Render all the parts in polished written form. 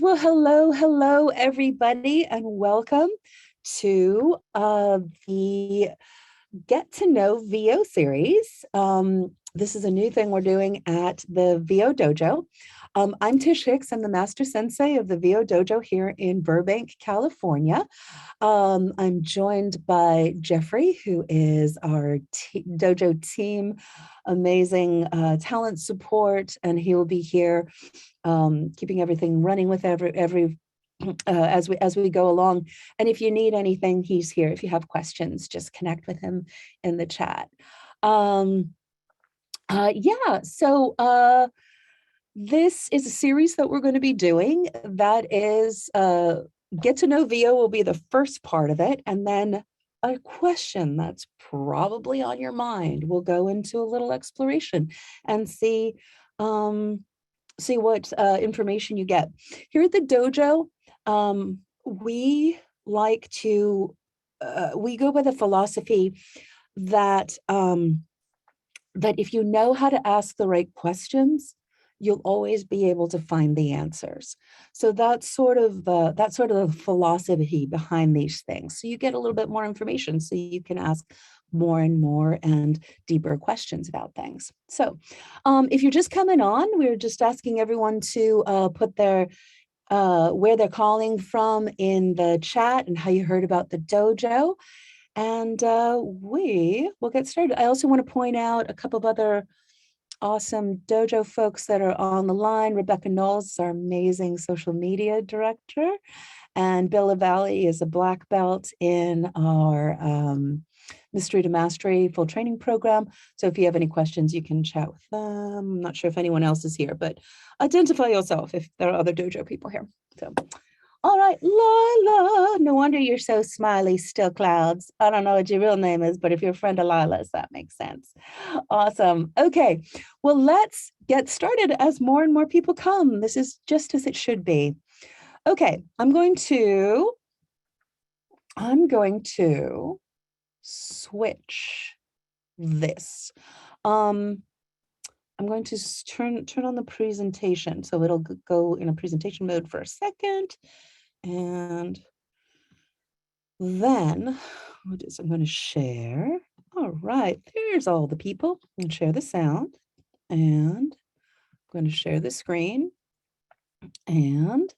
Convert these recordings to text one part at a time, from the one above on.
Well, hello, everybody, and welcome to the Get to Know VO series. This is a new thing we're doing at the VO Dojo. I'm Tish Hicks. I'm the master sensei of the VO Dojo here in Burbank, California. I'm joined by Jeffrey, who is our dojo team, amazing talent support, and he will be here keeping everything running with every as we go along. And if you need anything, he's here. If you have questions, just connect with him in the chat. This is a series that we're going to be doing. That is Get to Know VO will be the first part of it, and then a question that's probably on your mind. We'll go into a little exploration and see what information you get. Here at the dojo, we like to, we go by the philosophy that, that if you know how to ask the right questions, you'll always be able to find the answers. So that's sort of the philosophy behind these things. So you get a little bit more information so you can ask more and more and deeper questions about things. So if you're just coming on, we're just asking everyone to put their where they're calling from in the chat and how you heard about the dojo. And we will get started. I also want to point out a couple of other awesome dojo folks that are on the line. Rebecca Knowles is our amazing social media director, and Bill Lavallee is a black belt in our Mystery to Mastery full training program. So if you have any questions, you can chat with them. I'm not sure if anyone else is here, but identify yourself if there are other dojo people here. So, all right, Lila, no wonder you're so smiley, Still Clouds. I don't know what your real name is, but if you're a friend of Lila's, that makes sense. Awesome. Okay, well, let's get started as more and more people come. This is just as it should be. Okay, I'm going to switch this. I'm going to turn on the presentation, so it'll go in a presentation mode for a second, and then I'm going to share. All right, there's all the people. I'm going to share the sound, and I'm going to share the screen, and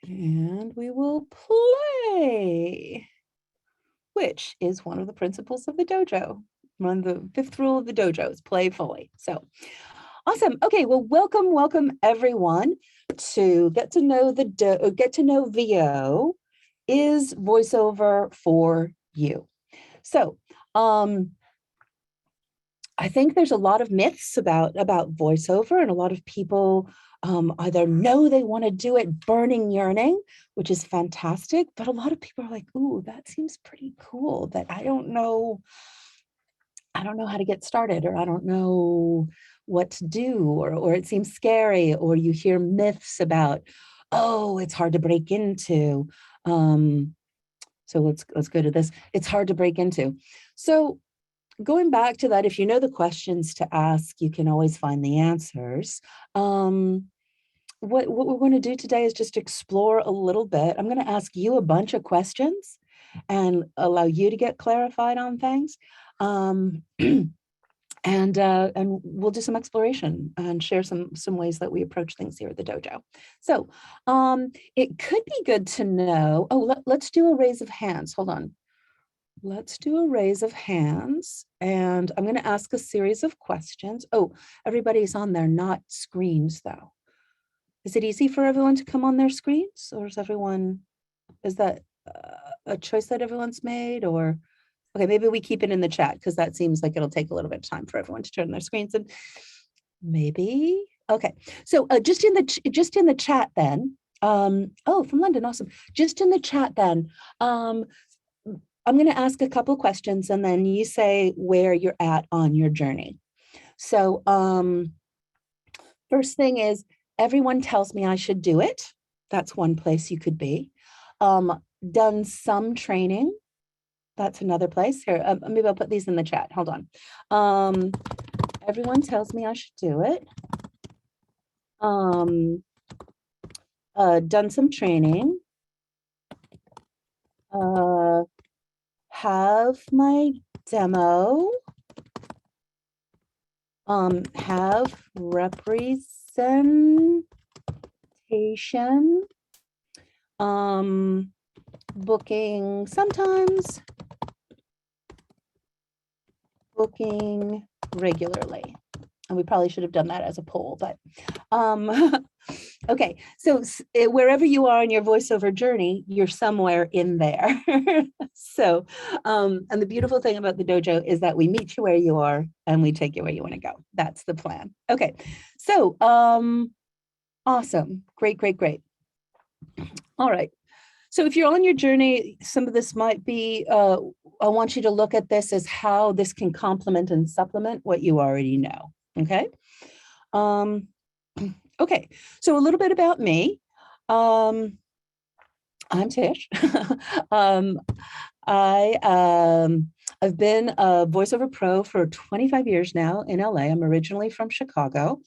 we will play, which is one of the principles of the dojo. One of the fifth rule of the dojo is play fully. So awesome. Okay, well, welcome everyone to Get to Know VO is voiceover for you. So I think there's a lot of myths about voiceover, and a lot of people either know they want to do it burning yearning, which is fantastic, but a lot of people are like, ooh, that seems pretty cool, but I don't know how to get started, or I don't know what to do, or it seems scary, or you hear myths about, oh, it's hard to break into. So let's go to this. It's hard to break into. So going back to that, if you know the questions to ask, you can always find the answers. What we're going to do today is just explore a little bit. I'm going to ask you a bunch of questions and allow you to get clarified on things. And we'll do some exploration and share some ways that we approach things here at the dojo. So it could be good to know, let's do a raise of hands. Hold on. Let's do a raise of hands, and I'm going to ask a series of questions. Oh, everybody's on their not screens though. Is it easy for everyone to come on their screens, or is that a choice that everyone's made? Or okay, maybe we keep it in the chat, because that seems like it'll take a little bit of time for everyone to turn their screens. And maybe, okay. So just in the chat then, oh, from London, awesome. Just in the chat then, I'm going to ask a couple of questions, and then you say where you're at on your journey. So first thing is, everyone tells me I should do it. That's one place you could be. Done some training. That's another place. Here, maybe I'll put these in the chat. Hold on. Everyone tells me I should do it. done some training, have my demo, have representation, booking sometimes, booking regularly. And we probably should have done that as a poll, but okay. So wherever you are in your voiceover journey, you're somewhere in there. So, and the beautiful thing about the dojo is that we meet you where you are and we take you where you want to go. That's the plan. Okay. So, awesome. Great, great, great. All right. So if you're on your journey, some of this might be, I want you to look at this as how this can complement and supplement what you already know. Okay. Okay. So a little bit about me. I'm Tish. I've been a voiceover pro for 25 years now in LA. I'm originally from Chicago.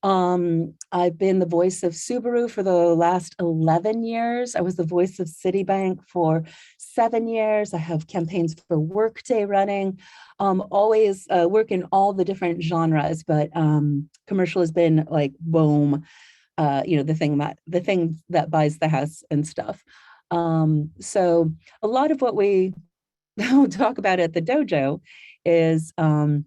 I've been the voice of Subaru for the last 11 years. I was the voice of Citibank for 7 years. I have campaigns for Workday running, always work in all the different genres, but commercial has been like boom, the thing that buys the house and stuff. So a lot of what we talk about at the dojo is I'm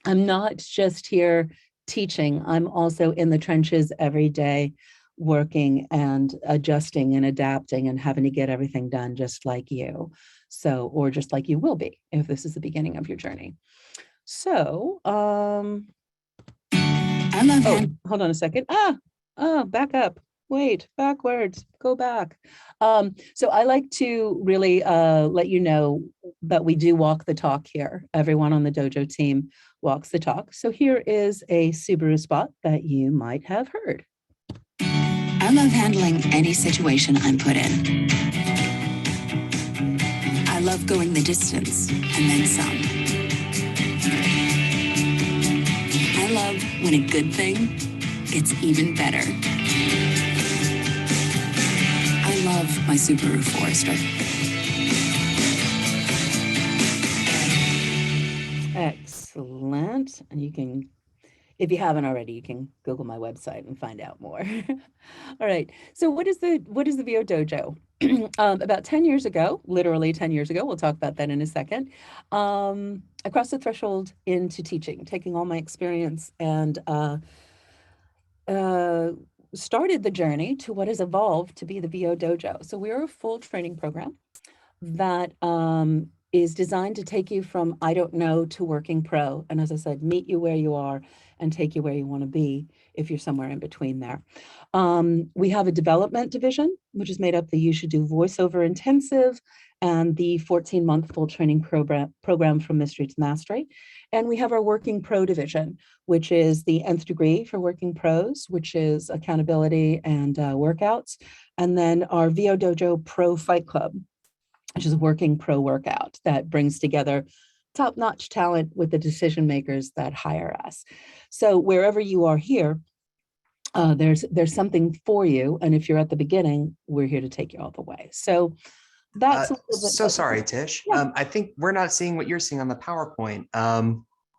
not just here teaching, I'm also in the trenches every day, working and adjusting and adapting and having to get everything done just like you. So, or just like you will be if this is the beginning of your journey. So, hold on a second. Back up. Wait, backwards, go back. So I like to really let you know that we do walk the talk here. Everyone on the dojo team walks the talk. So here is a Subaru spot that you might have heard. I love handling any situation I'm put in. I love going the distance and then some. I love when a good thing gets even better. I love my Subaru Forester. Excellent. And you can, if you haven't already, you can Google my website and find out more. All right. So what is the VO Dojo? About 10 years ago, literally 10 years ago, we'll talk about that in a second, I crossed the threshold into teaching, taking all my experience and started the journey to what has evolved to be the VO Dojo. So we're a full training program that is designed to take you from I don't know to working pro. And as I said, meet you where you are and take you where you want to be if you're somewhere in between there. We have a development division, which is made up the You Should Do Voiceover Intensive and the 14-month full training program from Mystery to Mastery. And we have our working pro division, which is the nth degree for working pros, which is accountability and workouts. And then our VO Dojo Pro Fight Club, which is a working pro workout that brings together top-notch talent with the decision makers that hire us. So wherever you are here, there's something for you. And if you're at the beginning, we're here to take you all the way. So that's so sorry, Tish. Yeah. I think we're not seeing what you're seeing on the PowerPoint.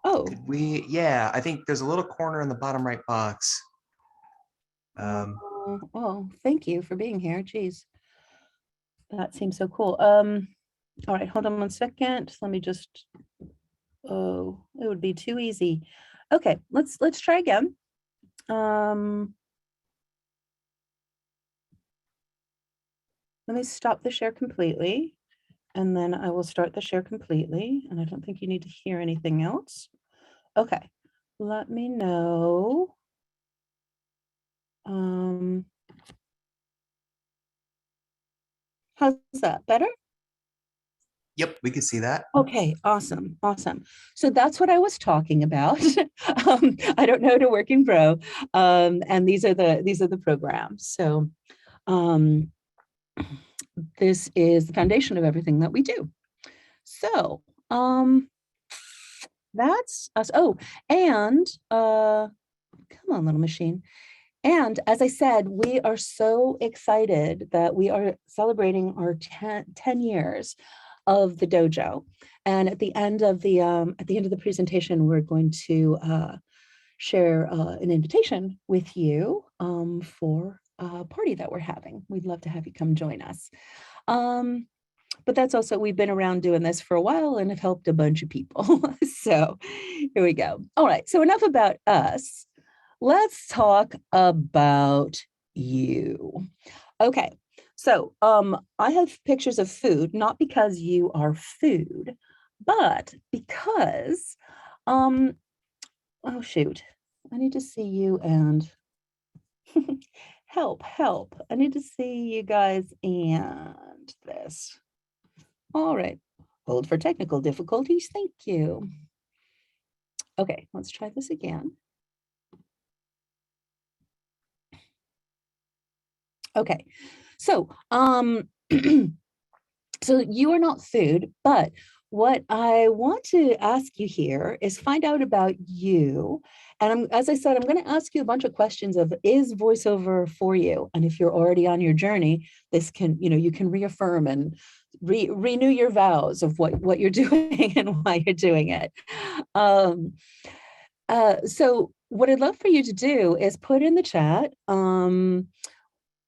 Could we? Yeah, I think there's a little corner in the bottom right box. Oh, thank you for being here. Geez, that seems so cool. All right, hold on one second. Let me just. Oh, it would be too easy. Okay, let's try again. Let me stop the share completely, and then I will start the share completely. And I don't think you need to hear anything else. Okay, let me know. How's that? Better? Yep, we can see that. Okay, awesome. So that's what I was talking about. I don't know to working pro, and these are the programs. So this is the foundation of everything that we do. So that's us. Oh, and come on, little machine. And as I said, we are so excited that we are celebrating our 10 years of the dojo. And at the end of the presentation, we're going to share an invitation with you for a party that we're having. We'd love to have you come join us. But that's also, we've been around doing this for a while and have helped a bunch of people. So here we go. All right, so enough about us. Let's talk about you. Okay, so I have pictures of food, not because you are food, but because, oh shoot, I need to see you and help. I need to see you guys and this. All right, hold for technical difficulties, thank you. Okay, let's try this again. Okay, so so you are not food, but what I want to ask you here is find out about you. And as I said, I'm going to ask you a bunch of questions of, is voiceover for you? And if you're already on your journey, this can, you can reaffirm and renew your vows of what you're doing and why you're doing it. So what I'd love for you to do is put in the chat,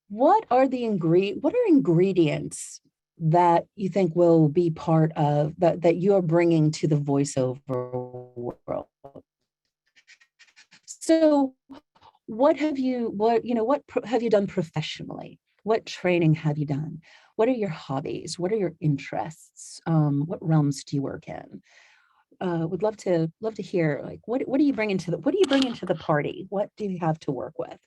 what are ingredients that you think will be part of that you're bringing to the voiceover world? So what have you done professionally? What training have you done? What are your hobbies? What are your interests? What realms do you work in? Would love to hear, like, what do you bring into the party? What do you have to work with?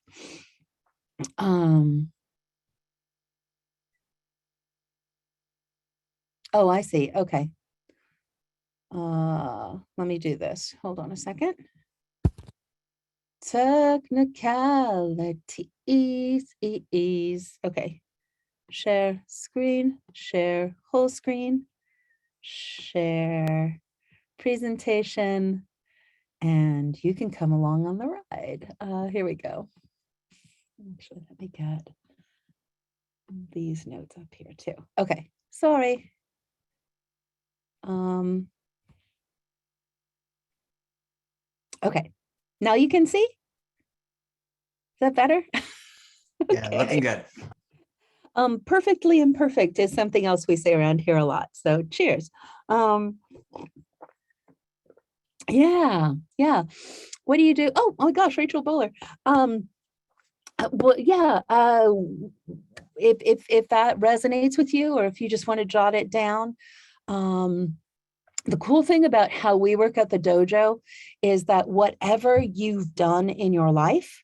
Oh, I see. Okay. Let me do this. Hold on a second. Technicalities. Okay. Share screen, share whole screen, share presentation, and you can come along on the ride. Here we go. Actually, let me get these notes up here too. Okay, sorry. Okay, now you can see? Is that better? Yeah, looking good. Perfectly imperfect is something else we say around here a lot. So cheers. Yeah. What do you do? Oh my gosh, Rachel Bowler. Well, yeah. If that resonates with you, or if you just want to jot it down, the cool thing about how we work at the dojo is that whatever you've done in your life,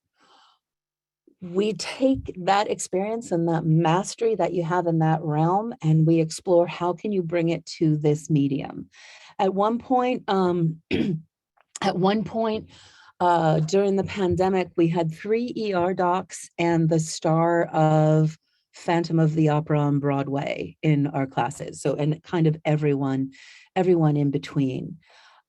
we take that experience and that mastery that you have in that realm, and we explore how can you bring it to this medium. At one point, during the pandemic, we had 3 ER docs and the star of Phantom of the Opera on Broadway in our classes. So, and kind of everyone in between.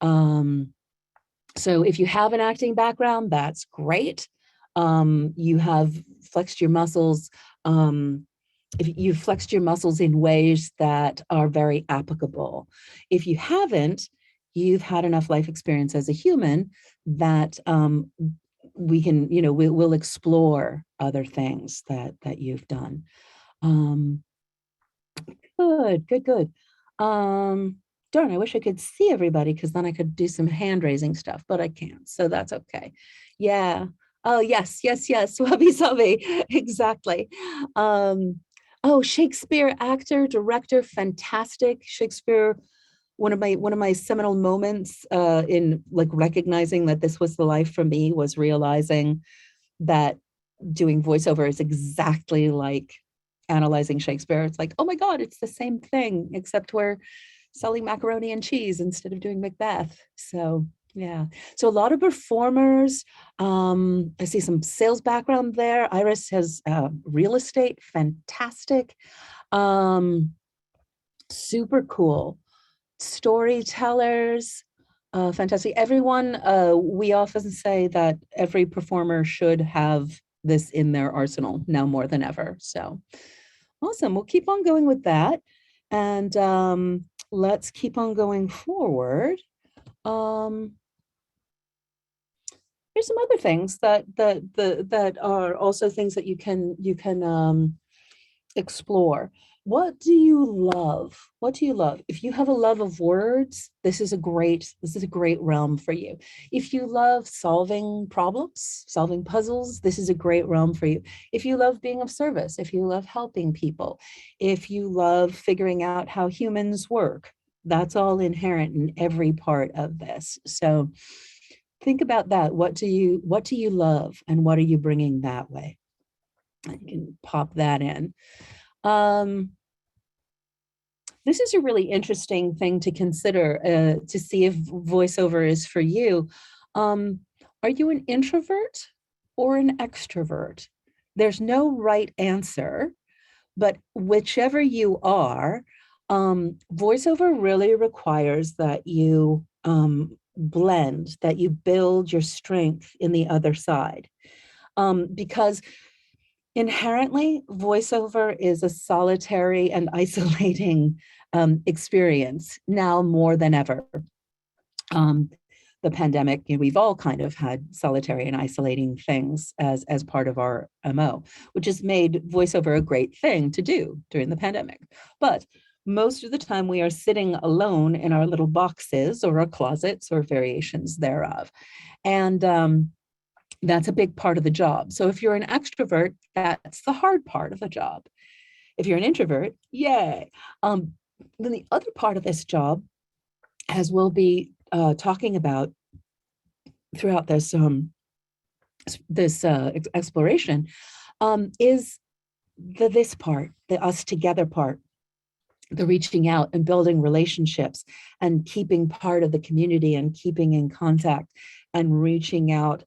So if you have an acting background, that's great. You have flexed your muscles. If you've flexed your muscles in ways that are very applicable. If you haven't, you've had enough life experience as a human that we can, we'll explore other things that you've done. Good. Darn, I wish I could see everybody, because then I could do some hand raising stuff, but I can't, so that's okay. Yeah. Oh, yes. Wabi sabi. Exactly. Oh, Shakespeare actor, director, fantastic. Shakespeare, one of my seminal moments in like recognizing that this was the life for me was realizing that doing voiceover is exactly like analyzing Shakespeare. It's like, oh my God, it's the same thing, except we're selling macaroni and cheese instead of doing Macbeth. So yeah, so a lot of performers. I see some sales background there. Iris has real estate, fantastic. Super cool. Storytellers, fantastic. Everyone, we often say that every performer should have this in their arsenal now more than ever. So awesome. We'll keep on going with that. And let's keep on going forward. Here's some other things that are also things that you can explore. What do you love? What do you love? If you have a love of words, this is a great realm for you. If you love solving problems, solving puzzles, this is a great realm for you. If you love being of service, if you love helping people, if you love figuring out how humans work, that's all inherent in every part of this. So think about that. What do you love, and what are you bringing that way? You can pop that in. This is a really interesting thing to consider to see if voiceover is for you. Are you an introvert or an extrovert? There's no right answer, but whichever you are, voiceover really requires that you blend, that you build your strength in the other side. Because inherently, voiceover is a solitary and isolating experience now more than ever. The pandemic, we've all kind of had solitary and isolating things as part of our MO, which has made voiceover a great thing to do during the pandemic. But most of the time we are sitting alone in our little boxes or our closets or variations thereof. And that's a big part of the job. So if you're an extrovert, that's the hard part of the job. If you're an introvert, yay. Then the other part of this job, as we'll be talking about throughout this exploration, is this part, the us together part, the reaching out and building relationships and keeping part of the community and keeping in contact and reaching out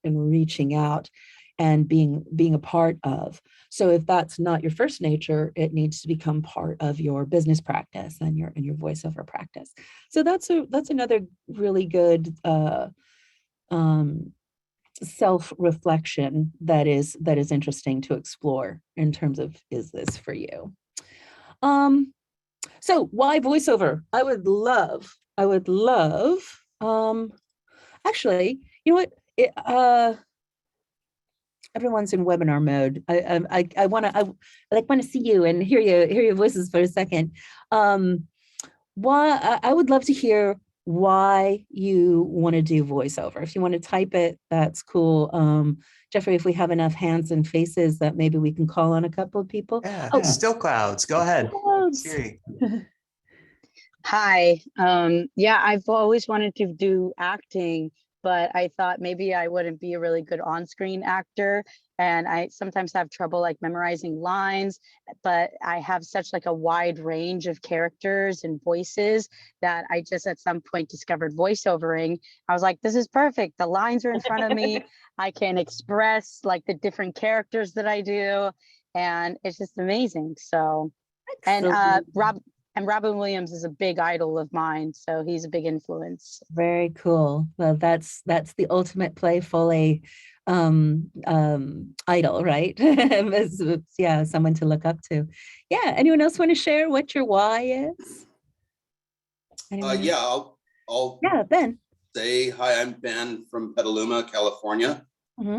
and being a part of. So if that's not your first nature, it needs to become part of your business practice and your voiceover practice. So that's another really good self-reflection that is interesting to explore in terms of, is this for you? So why voiceover? I would love, actually, you know what? Everyone's in webinar mode. I want to see you and hear your voices for a second. Why I would love to hear why you want to do voiceover. If you want to type it, that's cool. Jeffrey, if we have enough hands and faces, that maybe we can call on a couple of people. Yeah, still clouds. Go ahead. Siri. Hi. Yeah, I've always wanted to do acting, but I thought maybe I wouldn't be a really good on-screen actor. And I sometimes have trouble like memorizing lines, but I have such like a wide range of characters and voices that I just at some point discovered voiceovering. I was like, this is perfect. The lines are in front of me. I can express like the different characters that I do. And it's just amazing. So, and Robin Williams is a big idol of mine, so he's a big influence. Very cool. Well, that's the ultimate playfully idol, right? Yeah, someone to look up to. Yeah. Anyone else want to share what your why is? Yeah, I'll Ben. Say hi. I'm Ben from Petaluma, California.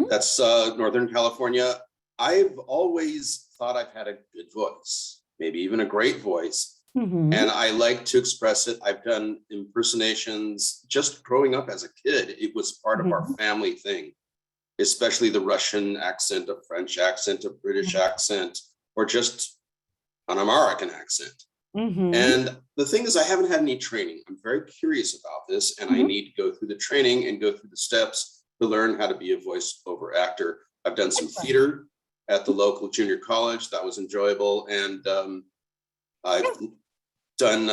That's Northern California. I've always thought I've had a good voice, maybe even a great voice. And I like to express it. I've done impersonations just growing up as a kid. It was part of our family thing, especially the Russian accent, a French accent, a British accent, or just an American accent. And the thing is, I haven't had any training. I'm very curious about this, and I need to go through the training and go through the steps to learn how to be a voiceover actor. I've done some theater at the local junior college. That was enjoyable. And I've done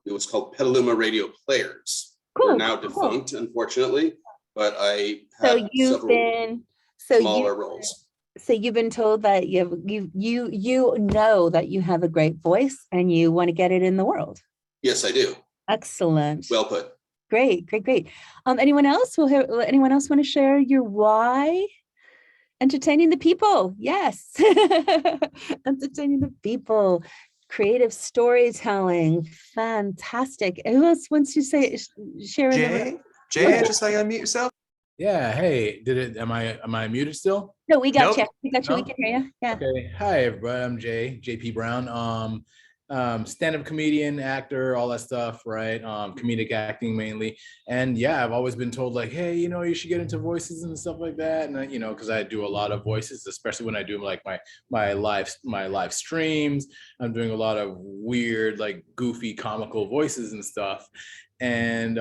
it was called Petaluma Radio Players. They're now defunct, unfortunately, but I had several smaller roles. So you've been told that you know that you have a great voice and you want to get it in the world. Yes, I do. Excellent. Well put. Great. Anyone else? Anyone else want to share your why Entertaining the people. Yes. Entertaining the people. Creative storytelling. Fantastic. Who else wants to say, share in the Jay, I just saw you unmute yourself. Yeah. Hey, am I muted still? No, we got Nope. you. We got you. No? We can hear you. Yeah. Okay. Hi, everybody. I'm JP Brown. Stand-up comedian, actor, all that stuff, right? Comedic acting mainly. And yeah, I've always been told like, hey, you should get into voices and stuff like that. And because I do a lot of voices, especially when I do like my live streams. I'm doing a lot of weird, like goofy, comical voices and stuff. And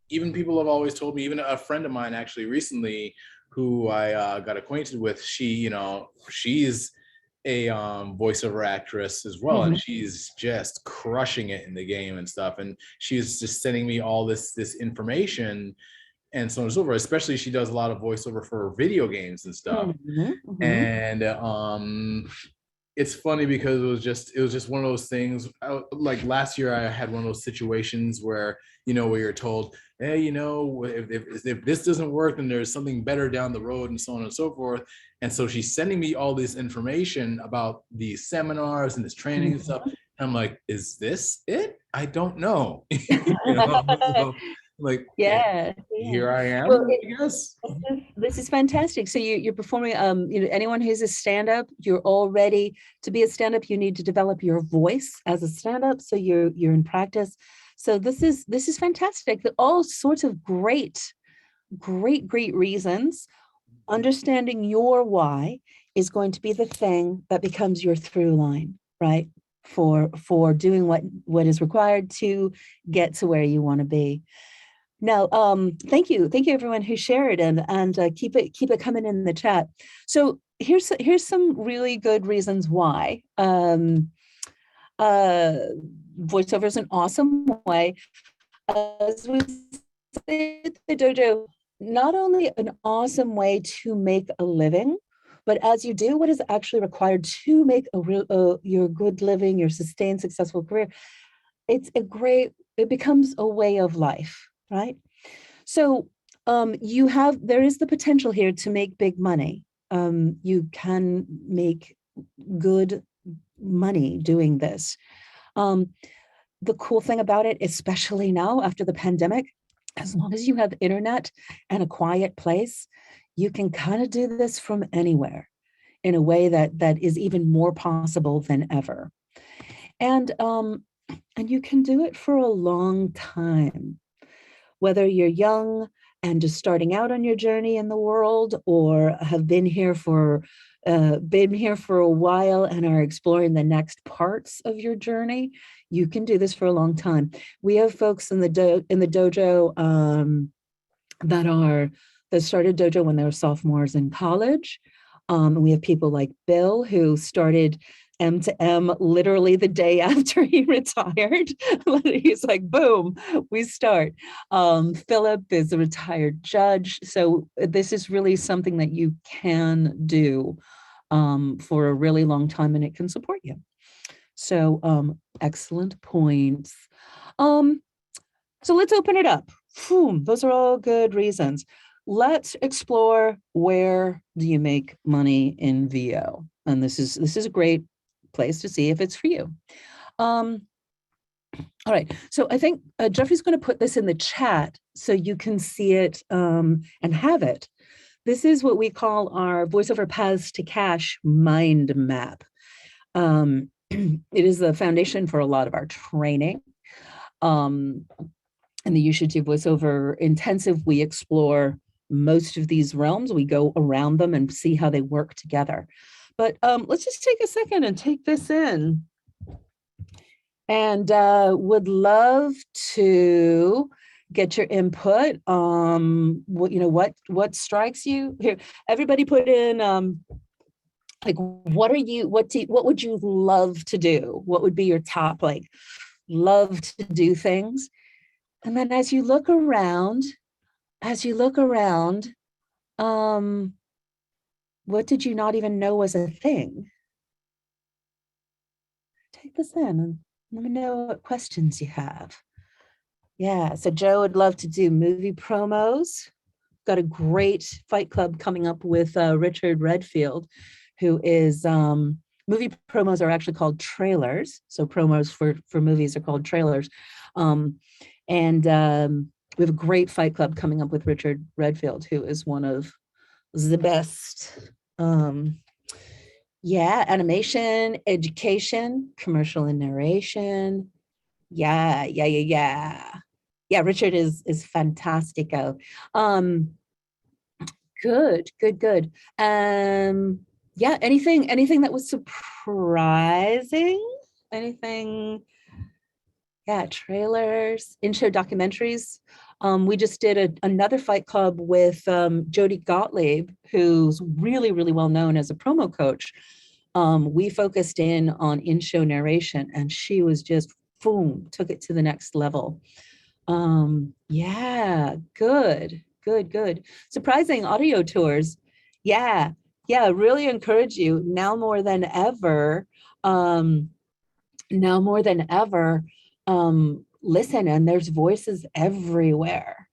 even people have always told me, even a friend of mine actually recently who I got acquainted with, she's a voiceover actress as well, and she's just crushing it in the game and stuff. And she's just sending me all this information and so on and so forth. Especially she does a lot of voiceover for video games and stuff. And it's funny because it was just one of those things. Like last year, I had one of those situations where where you're told, hey, if this doesn't work, then there's something better down the road, and so on and so forth. And so she's sending me all this information about these seminars and this training and stuff. And I'm like, is this it? I don't know. So, like, yeah, here I am. Well, I guess this is fantastic. So you're performing. Anyone who's a stand-up, you're all ready to be a stand-up. You need to develop your voice as a stand-up. So you're in practice. So this is fantastic. All sorts of great reasons. Understanding your why is going to be the thing that becomes your through line, right? For doing what is required to get to where you want to be. Now, thank you everyone who shared and keep it coming in the chat. So here's some really good reasons why. Voiceover is an awesome way. As we say at the dojo, not only an awesome way to make a living, but as you do what is actually required to make your good living, your sustained successful career, it becomes a way of life, right? So there is the potential here to make big money. You can make good money doing this. The cool thing about it, especially now after the pandemic, as long as you have internet and a quiet place, you can kind of do this from anywhere in a way that is even more possible than ever. And you can do it for a long time, whether you're young and just starting out on your journey in the world, or have been here for a while and are exploring the next parts of your journey. You can do this for a long time. We have folks in the dojo that started dojo when they were sophomores in college. And we have people like Bill, who started M to M literally the day after he retired. He's like, boom, we start. Philip is a retired judge. So this is really something that you can do for a really long time, and it can support you. So excellent points. So let's open it up. Those are all good reasons. Let's explore, where do you make money in VO? And this is a great place to see if it's for you. All right, so I think Jeffrey's going to put this in the chat so you can see it and have it. This is what we call our Voiceover Paths to Cash mind map. It is the foundation for a lot of our training. In the You Should Do Voiceover Intensive, we explore most of these realms. We go around them and see how they work together. But let's just take a second and take this in. And would love to get your input. What strikes you here? Everybody put in like, what would you love to do? What would be your top, like, love to do things? And then as you look around, what did you not even know was a thing? Take this in and let me know what questions you have. Yeah, so Joe would love to do movie promos. got a great fight club coming up with Richard Redfield, who is movie promos are actually called trailers. So promos for movies are called trailers. We have a great fight club coming up with Richard Redfield, who is one of the best. Animation, education, commercial and narration. Yeah. Richard is fantastico. Good. Anything that was surprising? Anything? Yeah, trailers, in-show documentaries. We just did another fight club with Jody Gottlieb, who's really, really well known as a promo coach. We focused in on in-show narration, and she was just, boom, took it to the next level. Good. Surprising audio tours. Yeah, really encourage you now more than ever. Listen, and there's voices everywhere.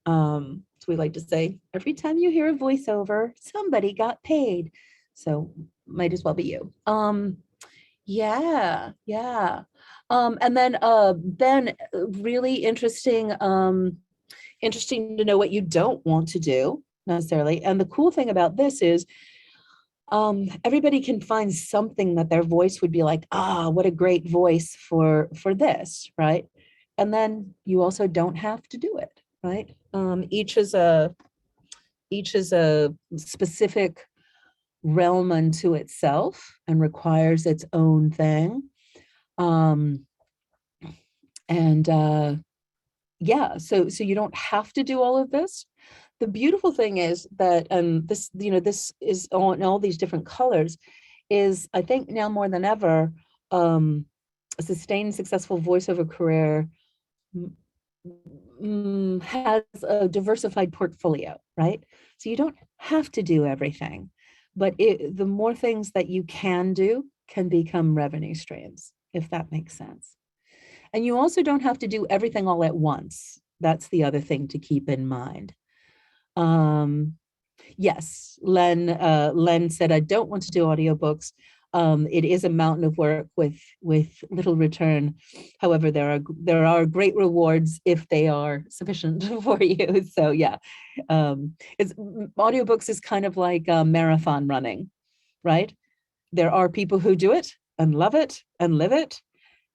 So we like to say, every time you hear a voiceover, somebody got paid. So might as well be you. And then Ben, really interesting to know what you don't want to do necessarily. And the cool thing about this is everybody can find something that their voice would be like, what a great voice for this, right? And then you also don't have to do it, right? Each is a specific realm unto itself and requires its own thing. So you don't have to do all of this. The beautiful thing is that this is in all these different colors, is I think now more than ever, a sustained successful voiceover career has a diversified portfolio, right? So you don't have to do everything, but the more things that you can do can become revenue streams, if that makes sense. And you also don't have to do everything all at once. That's the other thing to keep in mind. Yes, Len said, I don't want to do audiobooks. It is a mountain of work with little return. However, there are great rewards if they are sufficient for you. So yeah, audiobooks is kind of like marathon running, right? There are people who do it and love it and live it,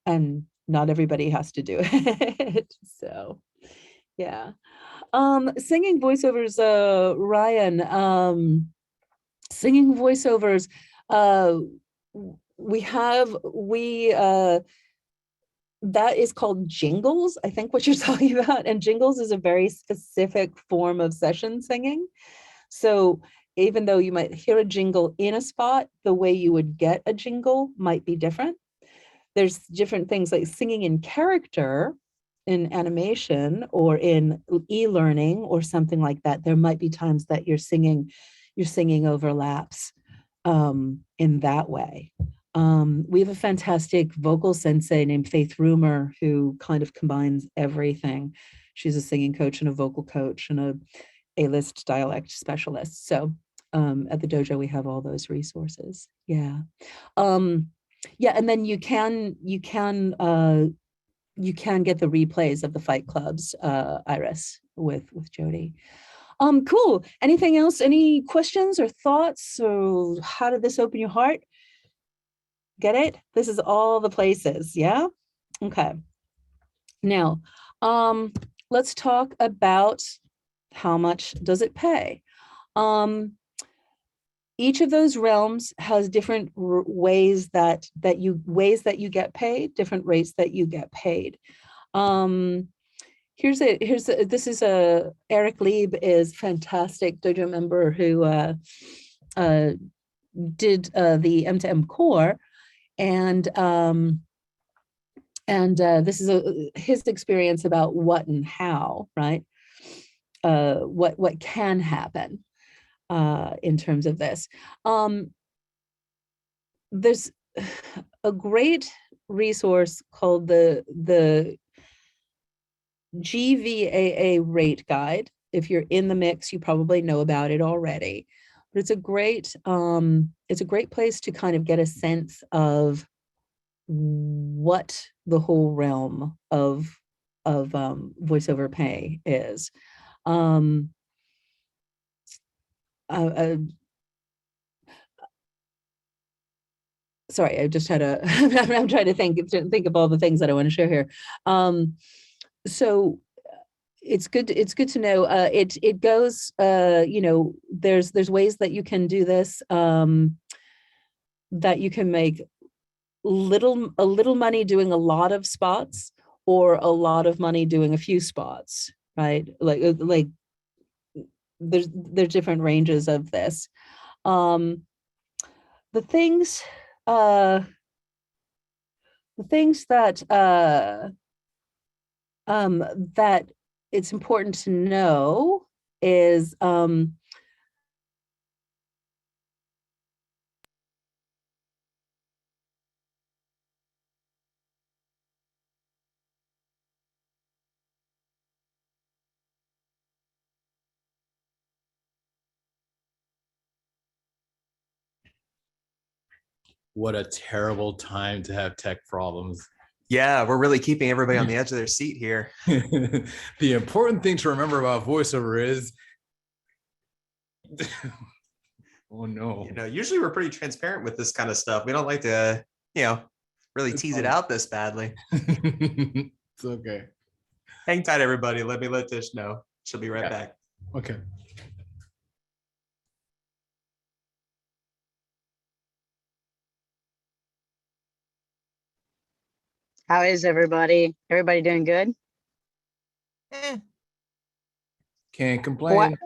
and not everybody has to do it. So yeah. Singing voiceovers, Ryan, singing voiceovers, that is called jingles, I think what you're talking about. And jingles is a very specific form of session singing. So even though you might hear a jingle in a spot, the way you would get a jingle might be different. There's different things like singing in character, in animation or in e-learning or something like that. There might be times that your singing overlaps in that way. We have a fantastic vocal sensei named Faith Rumer who kind of combines everything. She's a singing coach and a vocal coach and a A-list dialect specialist. So at the dojo, we have all those resources. Yeah. And then you can get the replays of the fight clubs, Iris, with Jody. Cool. Anything else? Any questions or thoughts? Or how did this open your heart? Get it? This is all the places. Yeah. Okay. Now, let's talk about how much does it pay. Each of those realms has different ways that you get paid, different rates that you get paid. This is Eric Lieb is fantastic dojo member who did the M2M core, and this is his experience about what and how, right? What can happen in terms of this. There's a great resource called the GVAA rate guide. if you're in the mix, you probably know about it already. But it's a great place to kind of get a sense of what the whole realm of voiceover pay is. Sorry, I just had a, I'm trying to think of all the things that I want to share here. So it's good to know. It goes, there's ways that you can do this, that you can make a little money doing a lot of spots, or a lot of money doing a few spots, right? Like there's different ranges of this. The things that that it's important to know is what a terrible time to have tech problems. Yeah, we're really keeping everybody on the edge of their seat here. The important thing to remember about voiceover is, oh no. Usually we're pretty transparent with this kind of stuff. We don't like to, really tease it out this badly. It's okay. Hang tight, everybody. Let me let Tish know. She'll be right back. Okay. How is everybody? Everybody doing good? Can't complain.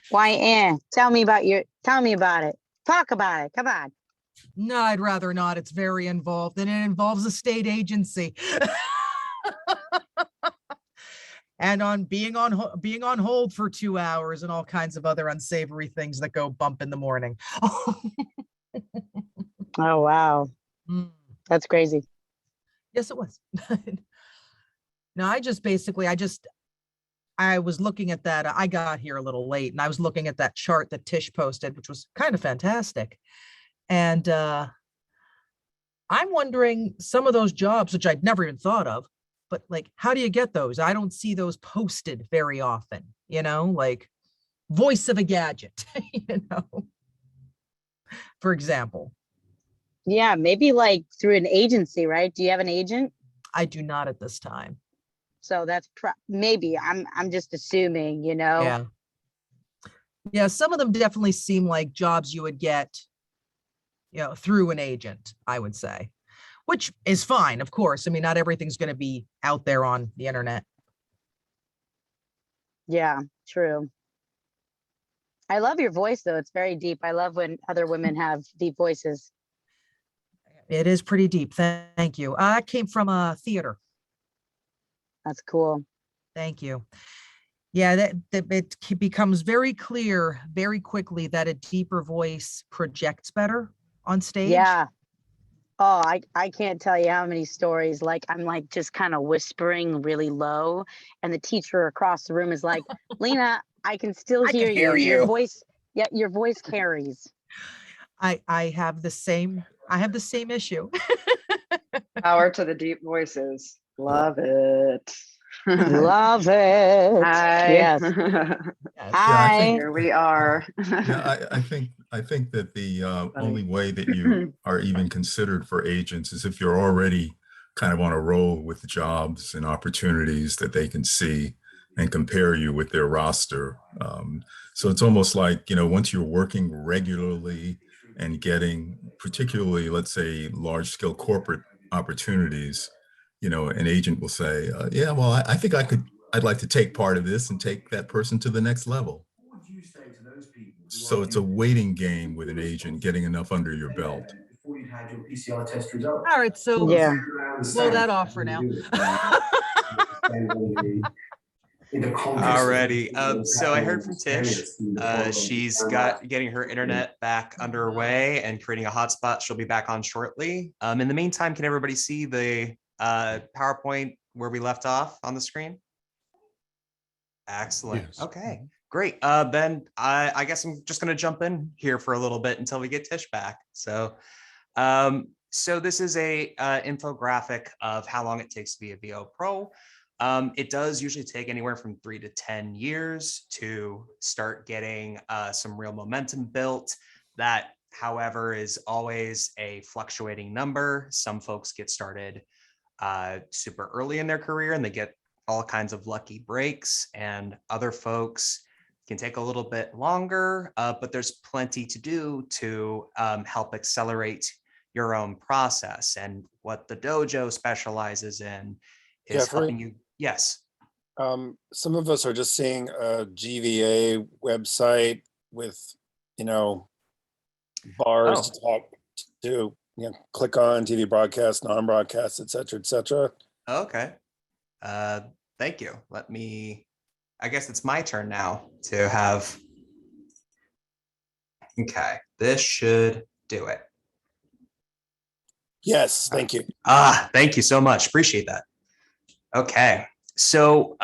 Why? Tell me about it. Talk about it. Come on. No, I'd rather not. It's very involved, and it involves a state agency. And on being on hold for 2 hours and all kinds of other unsavory things that go bump in the morning. Oh, wow. That's crazy. Yes, it was. No, I was looking at that. I got here a little late, and I was looking at that chart that Tish posted, which was kind of fantastic. And I'm wondering, some of those jobs, which I'd never even thought of, but like, how do you get those? I don't see those posted very often, like voice of a gadget, for example. Yeah, maybe like through an agency, right? Do you have an agent? I do not at this time. So that's maybe I'm just assuming, Yeah. Yeah, some of them definitely seem like jobs you would get, through an agent, I would say, which is fine, of course. I mean, not everything's going to be out there on the internet. Yeah, true. I love your voice, though. It's very deep. I love when other women have deep voices. It is pretty deep. Thank you. I came from a theater. That's cool. Thank you. Yeah, that it becomes very clear very quickly that a deeper voice projects better on stage. Yeah. Oh, I can't tell you how many stories, like I'm like just kind of whispering really low, and the teacher across the room is like, Lena, I can still hear you. Your voice, yeah, your voice carries. I have the same issue. Power to the deep voices. Love it. Love it. Hi. Yes. Hi. Here we are. Yeah, I think that the only way that you are even considered for agents is if you're already kind of on a roll with jobs and opportunities that they can see and compare you with their roster. So it's almost like, once you're working regularly and getting particularly, let's say, large scale corporate opportunities, an agent will say, yeah, well, I think I'd like to take part of this and take that person to the next level. So it's a waiting game with an agent, getting enough under your belt. All right, so yeah, blow that off for now. Alrighty. So I heard from Tish. She's getting her internet back underway and creating a hotspot. She'll be back on shortly. In the meantime, can everybody see the PowerPoint where we left off on the screen? Excellent. Yes. Okay, great. Then I guess I'm just going to jump in here for a little bit until we get Tish back. So this is a infographic of how long it takes to be a VO Pro. It does usually take anywhere from 3 to 10 years to start getting some real momentum built. That, however, is always a fluctuating number. Some folks get started super early in their career and they get all kinds of lucky breaks, and other folks can take a little bit longer, but there's plenty to do to help accelerate your own process. And what the dojo specializes in is helping you. Yes. Some of us are just seeing a GVA website with, bars to talk to, click on TV broadcast, non-broadcast, et cetera, et cetera. Okay. Thank you. I guess it's my turn now to have. Okay, this should do it. Yes, thank you. Thank you so much. Appreciate that. Okay, so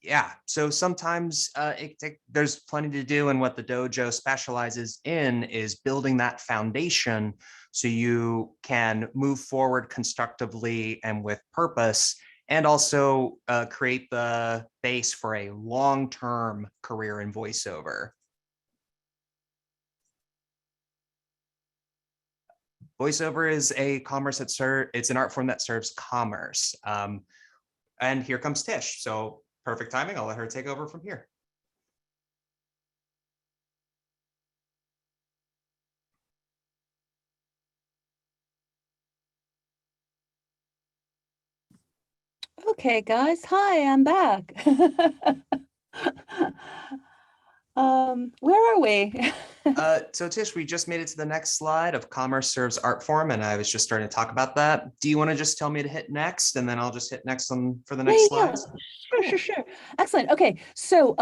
yeah, so sometimes there's plenty to do, and what the dojo specializes in is building that foundation so you can move forward constructively and with purpose, and also create the base for a long-term career in voiceover. Voiceover is a commerce it's an art form that serves commerce. And here comes Tish. So perfect timing. I'll let her take over from here. Okay, guys. Hi, I'm back. Where are we? So Tish, we just made it to the next slide of commerce serves art form, and I was just starting to talk about that. Do you want to just tell me to hit next, and then I'll just hit next for the next slides? Sure. Excellent. Okay, so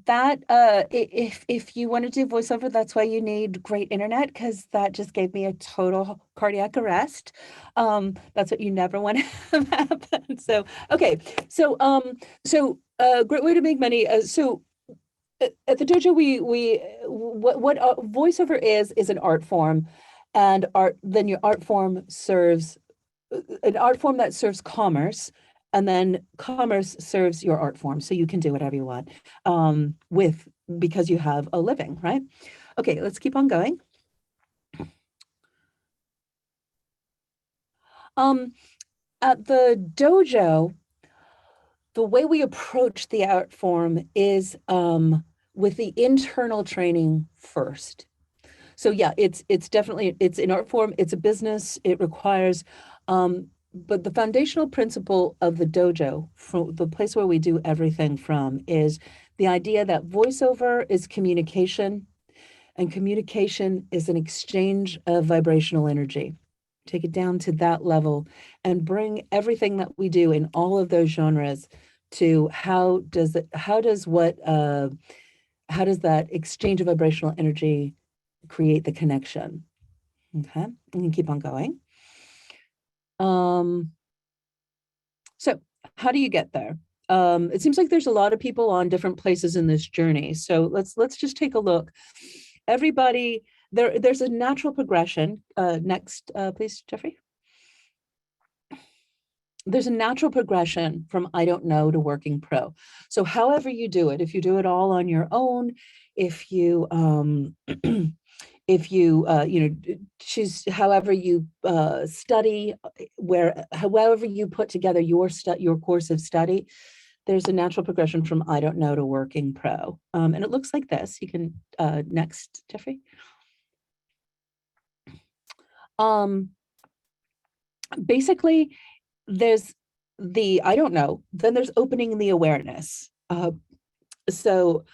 that if you want to do voiceover, that's why you need great internet, because that just gave me a total cardiac arrest. That's what you never want to have happen. So okay, so great way to make money. So at the dojo, what voiceover is an art form, and then your art form serves an art form that serves commerce, and then commerce serves your art form, so you can do whatever you want because you have a living, right? Okay, let's keep on going. At the dojo, the way we approach the art form is with the internal training first. So yeah, it's definitely, it's an art form, it's a business, it requires, but the foundational principle of the dojo, from the place where we do everything from, is the idea that voiceover is communication, and communication is an exchange of vibrational energy. Take it down to that level and bring everything that we do in all of those genres to how does that exchange of vibrational energy create the connection. Okay, and you keep on going. So how do you get there? It seems like there's a lot of people on different places in this journey. So let's just take a look. Everybody, there's a natural progression. Next, please, Jeffrey. There's a natural progression from I don't know to working pro. So however you do it, if you do it all on your own, if you choose however you study, however you put together your course of study, there's a natural progression from I don't know to working pro. And it looks like this. You can next, Jeffrey. Basically, there's the I don't know, then there's opening the awareness. So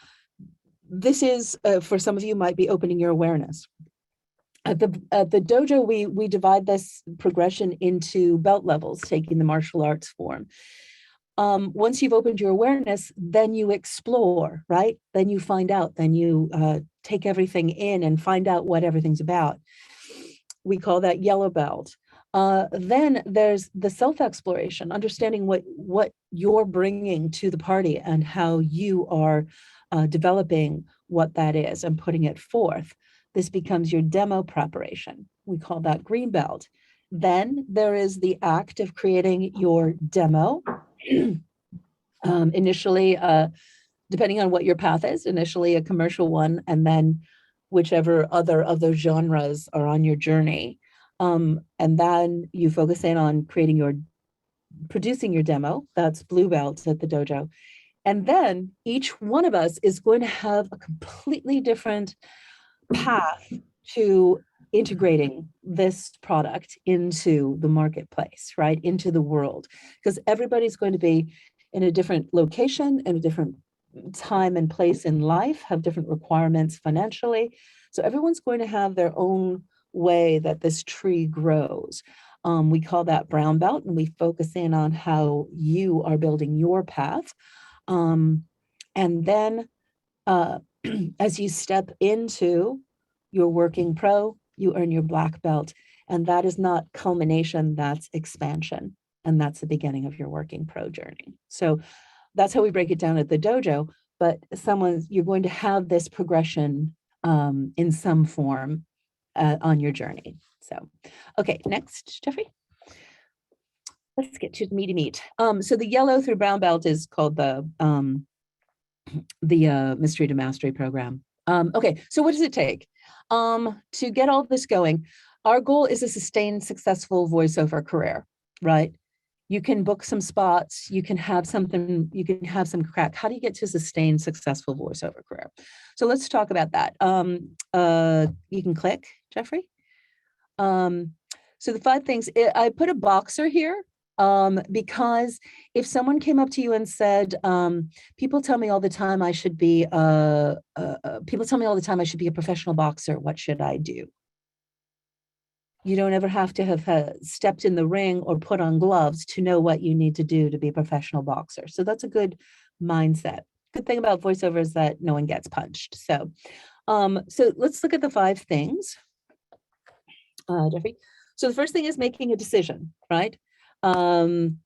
this is for some of you might be opening your awareness. At the dojo, we divide this progression into belt levels, taking the martial arts form. Once you've opened your awareness, then you explore, right? Then you find out, then you take everything in and find out what everything's about. We call that yellow belt. Then there's the self-exploration, understanding what you're bringing to the party and how you are developing what that is and putting it forth. This becomes your demo preparation. We call that green belt. Then there is the act of creating your demo. Initially, depending on what your path is, initially a commercial one, and then whichever other of those genres are on your journey. And then you focus in on producing your demo. That's blue belt at the dojo. And then each one of us is going to have a completely different path to integrating this product into the marketplace, right? Into the world, because everybody's going to be in a different location, in a different time and place in life, have different requirements financially. So everyone's going to have their own way that this tree grows. We call that brown belt, and we focus in on how you are building your path. And then as you step into your working pro, you earn your black belt. And that is not culmination, that's expansion. And that's the beginning of your working pro journey. So that's how we break it down at the dojo. But you're going to have this progression in some form on your journey. So, okay, next, Jeffrey. Let's get to the meaty meat. So the yellow through brown belt is called the Mystery to Mastery program. Okay, so what does it take to get all this going? Our goal is a sustained, successful voiceover career, right? You can book some spots, you can have something, you can have some crack. How do you get to a sustained, successful voiceover career? So let's talk about that. You can click, Jeffrey. So the 5 things, I put a boxer here because if someone came up to you and said, people tell me all the time I should be a professional boxer, what should I do? You don't ever have to have stepped in the ring or put on gloves to know what you need to do to be a professional boxer. So that's a good mindset. Good thing about voiceover is that no one gets punched. So, so let's look at the 5 things, Jeffrey. So the first thing is making a decision, right? Can't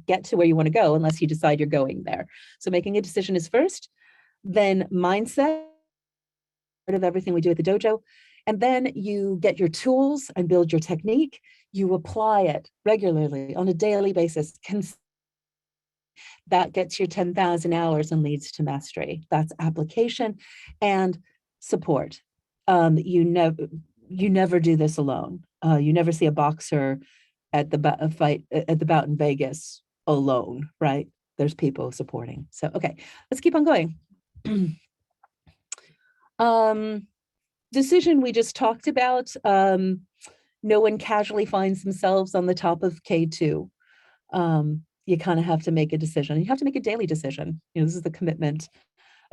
get to where you want to go unless you decide you're going there. So making a decision is first, then mindset, part of everything we do at the dojo. And then you get your tools and build your technique. You apply it regularly on a daily basis. That gets your 10,000 hours and leads to mastery. That's application and support. You never do this alone. You never see a boxer at the bout in Vegas alone, right? There's people supporting. So, okay, let's keep on going. Decision we just talked about. No one casually finds themselves on the top of K2. You kind of have to make a decision. You have to make a daily decision. You know, this is the commitment.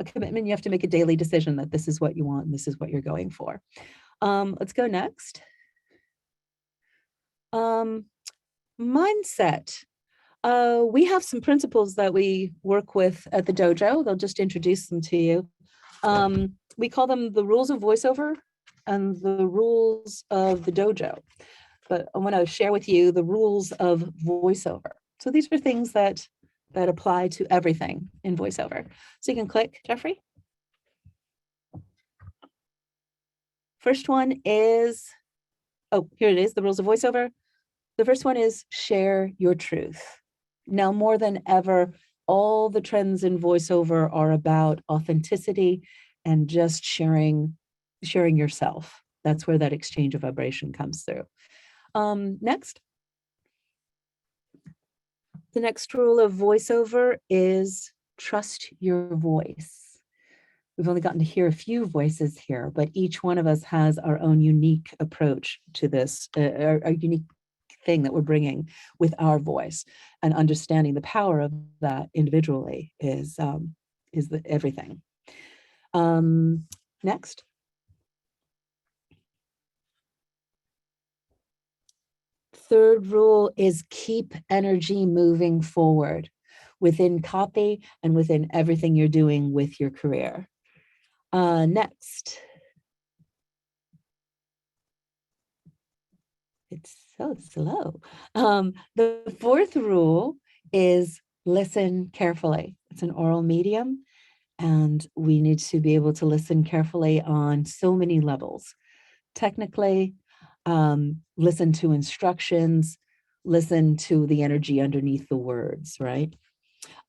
A commitment, you have to make a daily decision that this is what you want and this is what you're going for. Let's go next. Mindset. We have some principles that we work with at the dojo. They'll just introduce them to you. We call them the rules of voiceover and the rules of the dojo. But I want to share with you the rules of voiceover. So these are things that apply to everything in voiceover. So you can click, Jeffrey. First one is, oh, here it is, the rules of voiceover. The first one is share your truth. Now more than ever, all the trends in voiceover are about authenticity and just sharing yourself. That's where that exchange of vibration comes through. Next. The next rule of voiceover is trust your voice. We've only gotten to hear a few voices here, but each one of us has our own unique approach to this, a unique thing that we're bringing with our voice, and understanding the power of that individually is everything. Next. Third rule is keep energy moving forward within copy and within everything you're doing with your career. Next. It's so slow. The fourth rule is listen carefully. It's an oral medium, and we need to be able to listen carefully on so many levels. Technically, listen to instructions, listen to the energy underneath the words, right?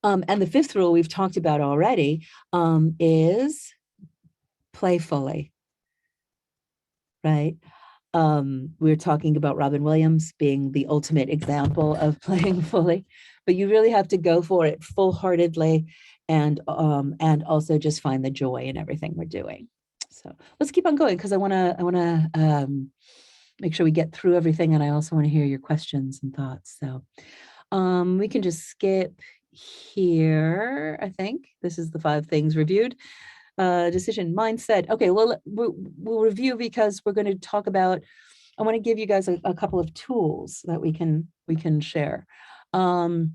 And the fifth rule we've talked about already is playfully, right? We're talking about Robin Williams being the ultimate example of playing fully, but you really have to go for it full-heartedly and also just find the joy in everything we're doing. So let's keep on going, because I want to make sure we get through everything, and I also want to hear your questions and thoughts. So we can just skip here. I think this is the 5 things reviewed. Decision, mindset. Okay, well, we'll review, because we're going to talk about, I want to give you guys a couple of tools that we can share. So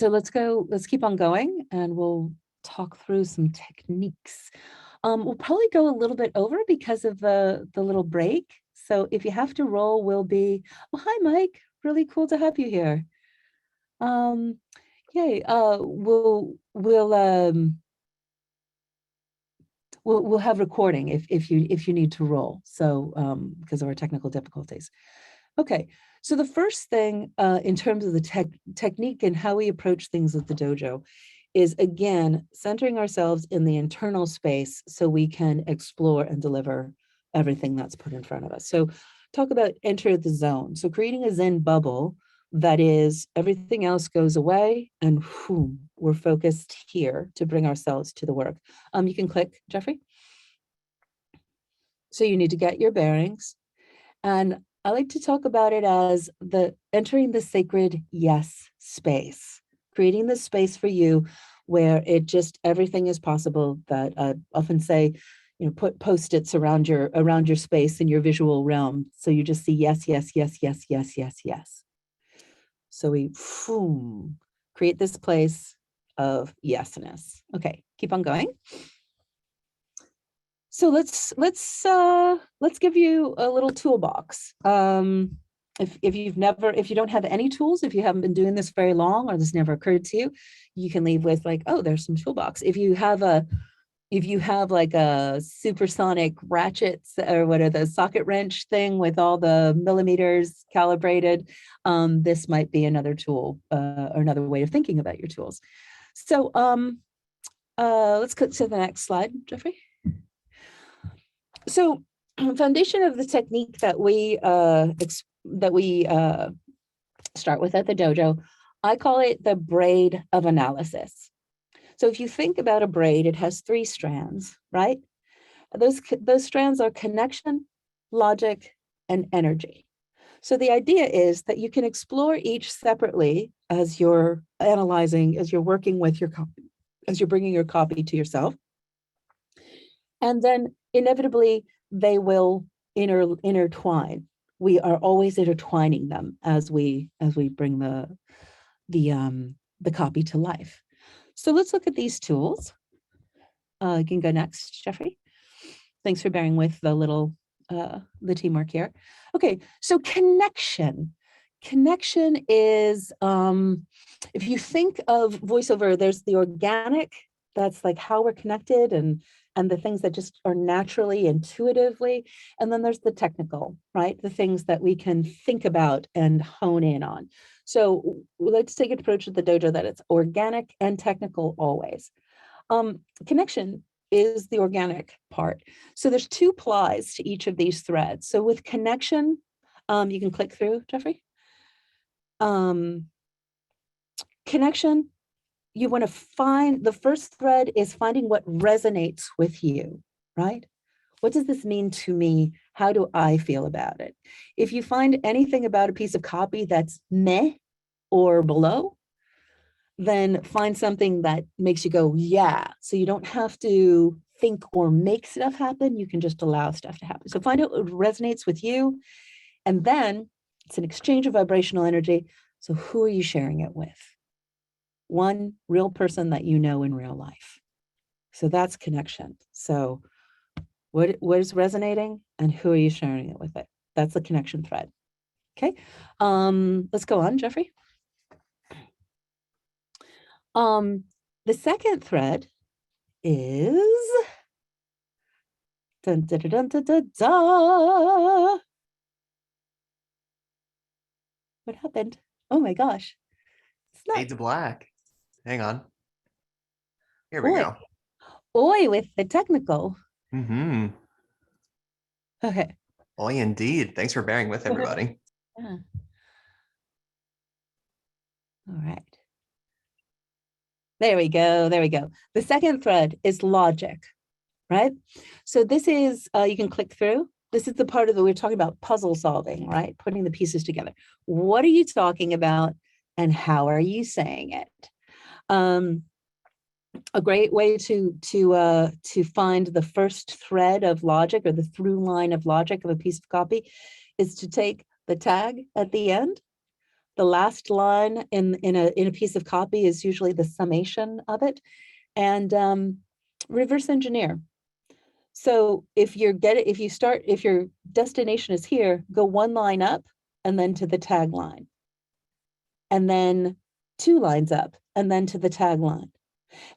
let's keep on going, and we'll talk through some techniques. We'll probably go a little bit over because of the little break. So if you have to roll, we'll be, oh, hi, Mike. Really cool to have you here. Yay. We'll have recording if you need to roll. So because of our technical difficulties. Okay. So the first thing in terms of the technique and how we approach things at the dojo is, again, centering ourselves in the internal space so we can explore and deliver everything that's put in front of us. So talk about enter the zone. So creating a Zen bubble that is, everything else goes away, and whoom, we're focused here to bring ourselves to the work. You can click, Jeffrey. So you need to get your bearings. And I like to talk about it as entering the sacred yes space, creating the space for you where everything is possible. That I often say, put Post-its around your space in your visual realm. So you just see yes, yes, yes, yes, yes, yes, yes. So we create this place of yesness. Okay, keep on going. So let's give you a little toolbox. If you don't have any tools, if you haven't been doing this very long, or this never occurred to you, you can leave with like, oh, there's some toolbox. If you have like a supersonic ratchets, or what are those, socket wrench thing with all the millimeters calibrated, this might be another tool or another way of thinking about your tools. So let's go to the next slide, Jeffrey. So foundation of the technique that we start with at the dojo, I call it the braid of analysis. So if you think about a braid, it has 3 strands, right? Those strands are connection, logic, and energy. So the idea is that you can explore each separately as you're analyzing, as you're working with your copy, as you're bringing your copy to yourself. And then inevitably they will intertwine. We are always intertwining them as we bring the copy to life. So let's look at these tools. You can go next, Jeffrey. Thanks for bearing with the teamwork here. Okay, so connection. Connection is, if you think of voiceover, there's the organic, that's like how we're connected and the things that just are naturally, intuitively. And then there's the technical, right? The things that we can think about and hone in on. So let's take an approach at the dojo that it's organic and technical always. Connection is the organic part. So there's 2 plies to each of these threads. So with connection, you can click through, Jeffrey. Connection, you want to find, the first thread is finding what resonates with you, right? What does this mean to me? How do I feel about it? If you find anything about a piece of copy that's meh or below, then find something that makes you go, yeah. So you don't have to think or make stuff happen. You can just allow stuff to happen. So find out what resonates with you. And then it's an exchange of vibrational energy. So who are you sharing it with? One real person that you know in real life. So that's connection. So what is resonating and who are you sharing it with? That's the connection thread. Okay, let's go on, Jeffrey. The second thread is dun, dun, dun, dun, dun, dun. What happened? Oh my gosh. Fade to black. Hang on. Here we Oi. go. Oi with the technical. Mm-hmm. Okay. Oi, indeed. Thanks for bearing with everybody. Yeah. All right. There we go. There we go. The second thread is logic, right? So this is, you can click through. This is the part of the, we're talking about puzzle solving, right? Putting the pieces together. What are you talking about and how are you saying it? A great way to find the first thread of logic or the through line of logic of a piece of copy is to take the tag at the end. The last line in a piece of copy is usually the summation of it, and reverse engineer. So if your destination is here, go one line up and then to the tagline, and then 2 lines up and then to the tagline,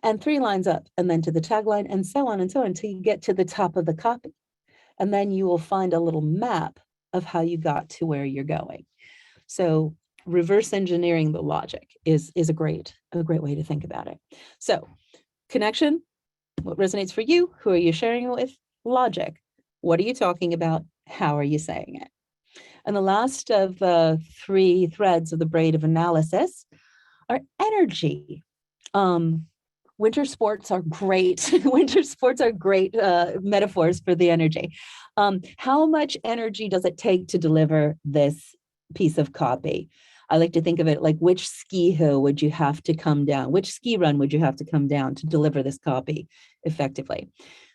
and 3 lines up and then to the tagline, and so on until you get to the top of the copy. And then you will find a little map of how you got to where you're going. So reverse engineering the logic is a great way to think about it. So connection, what resonates for you? Who are you sharing it with? Logic. What are you talking about? How are you saying it? And the last of the 3 threads of the braid of analysis are energy. Winter sports are great. Winter sports are great metaphors for the energy. How much energy does it take to deliver this piece of copy? I like to think of it like, which ski hill would you have to come down? Which ski run would you have to come down to deliver this copy effectively?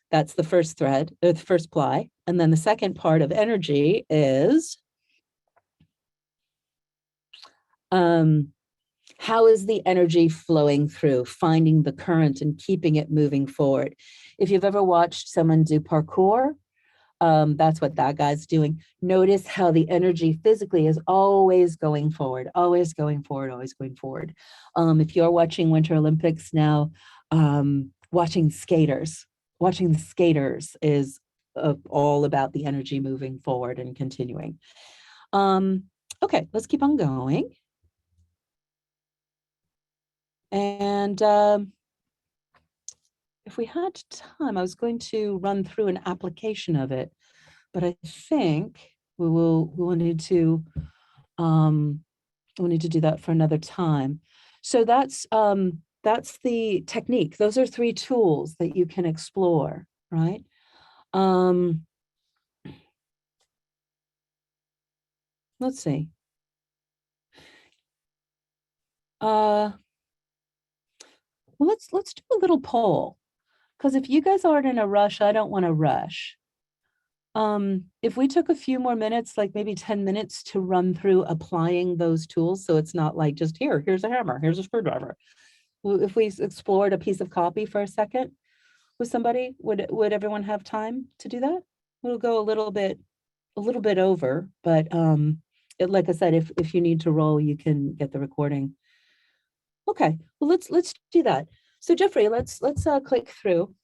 That's the first thread, or the first ply. And then the second part of energy is, how is the energy flowing through, finding the current and keeping it moving forward? If you've ever watched someone do parkour, that's what that guy's doing. Notice how the energy physically is always going forward, always going forward, always going forward. If you're watching Winter Olympics now, watching the skaters is all about the energy moving forward and continuing. Okay, let's keep on going. And if we had time, I was going to run through an application of it, but I think we'll need to do that for another time. So that's the technique. Those are 3 tools that you can explore, right? Let's see. Well, let's do a little poll, because if you guys aren't in a rush, I don't want to rush. If we took a few more minutes, like maybe 10 minutes, to run through applying those tools, so it's not like just here's a hammer, here's a screwdriver. If we explored a piece of copy for a second with somebody, would everyone have time to do that? We'll go a little bit over, but like I said, if you need to roll, you can get the recording. Okay, well, let's do that. So Jeffrey, let's click through.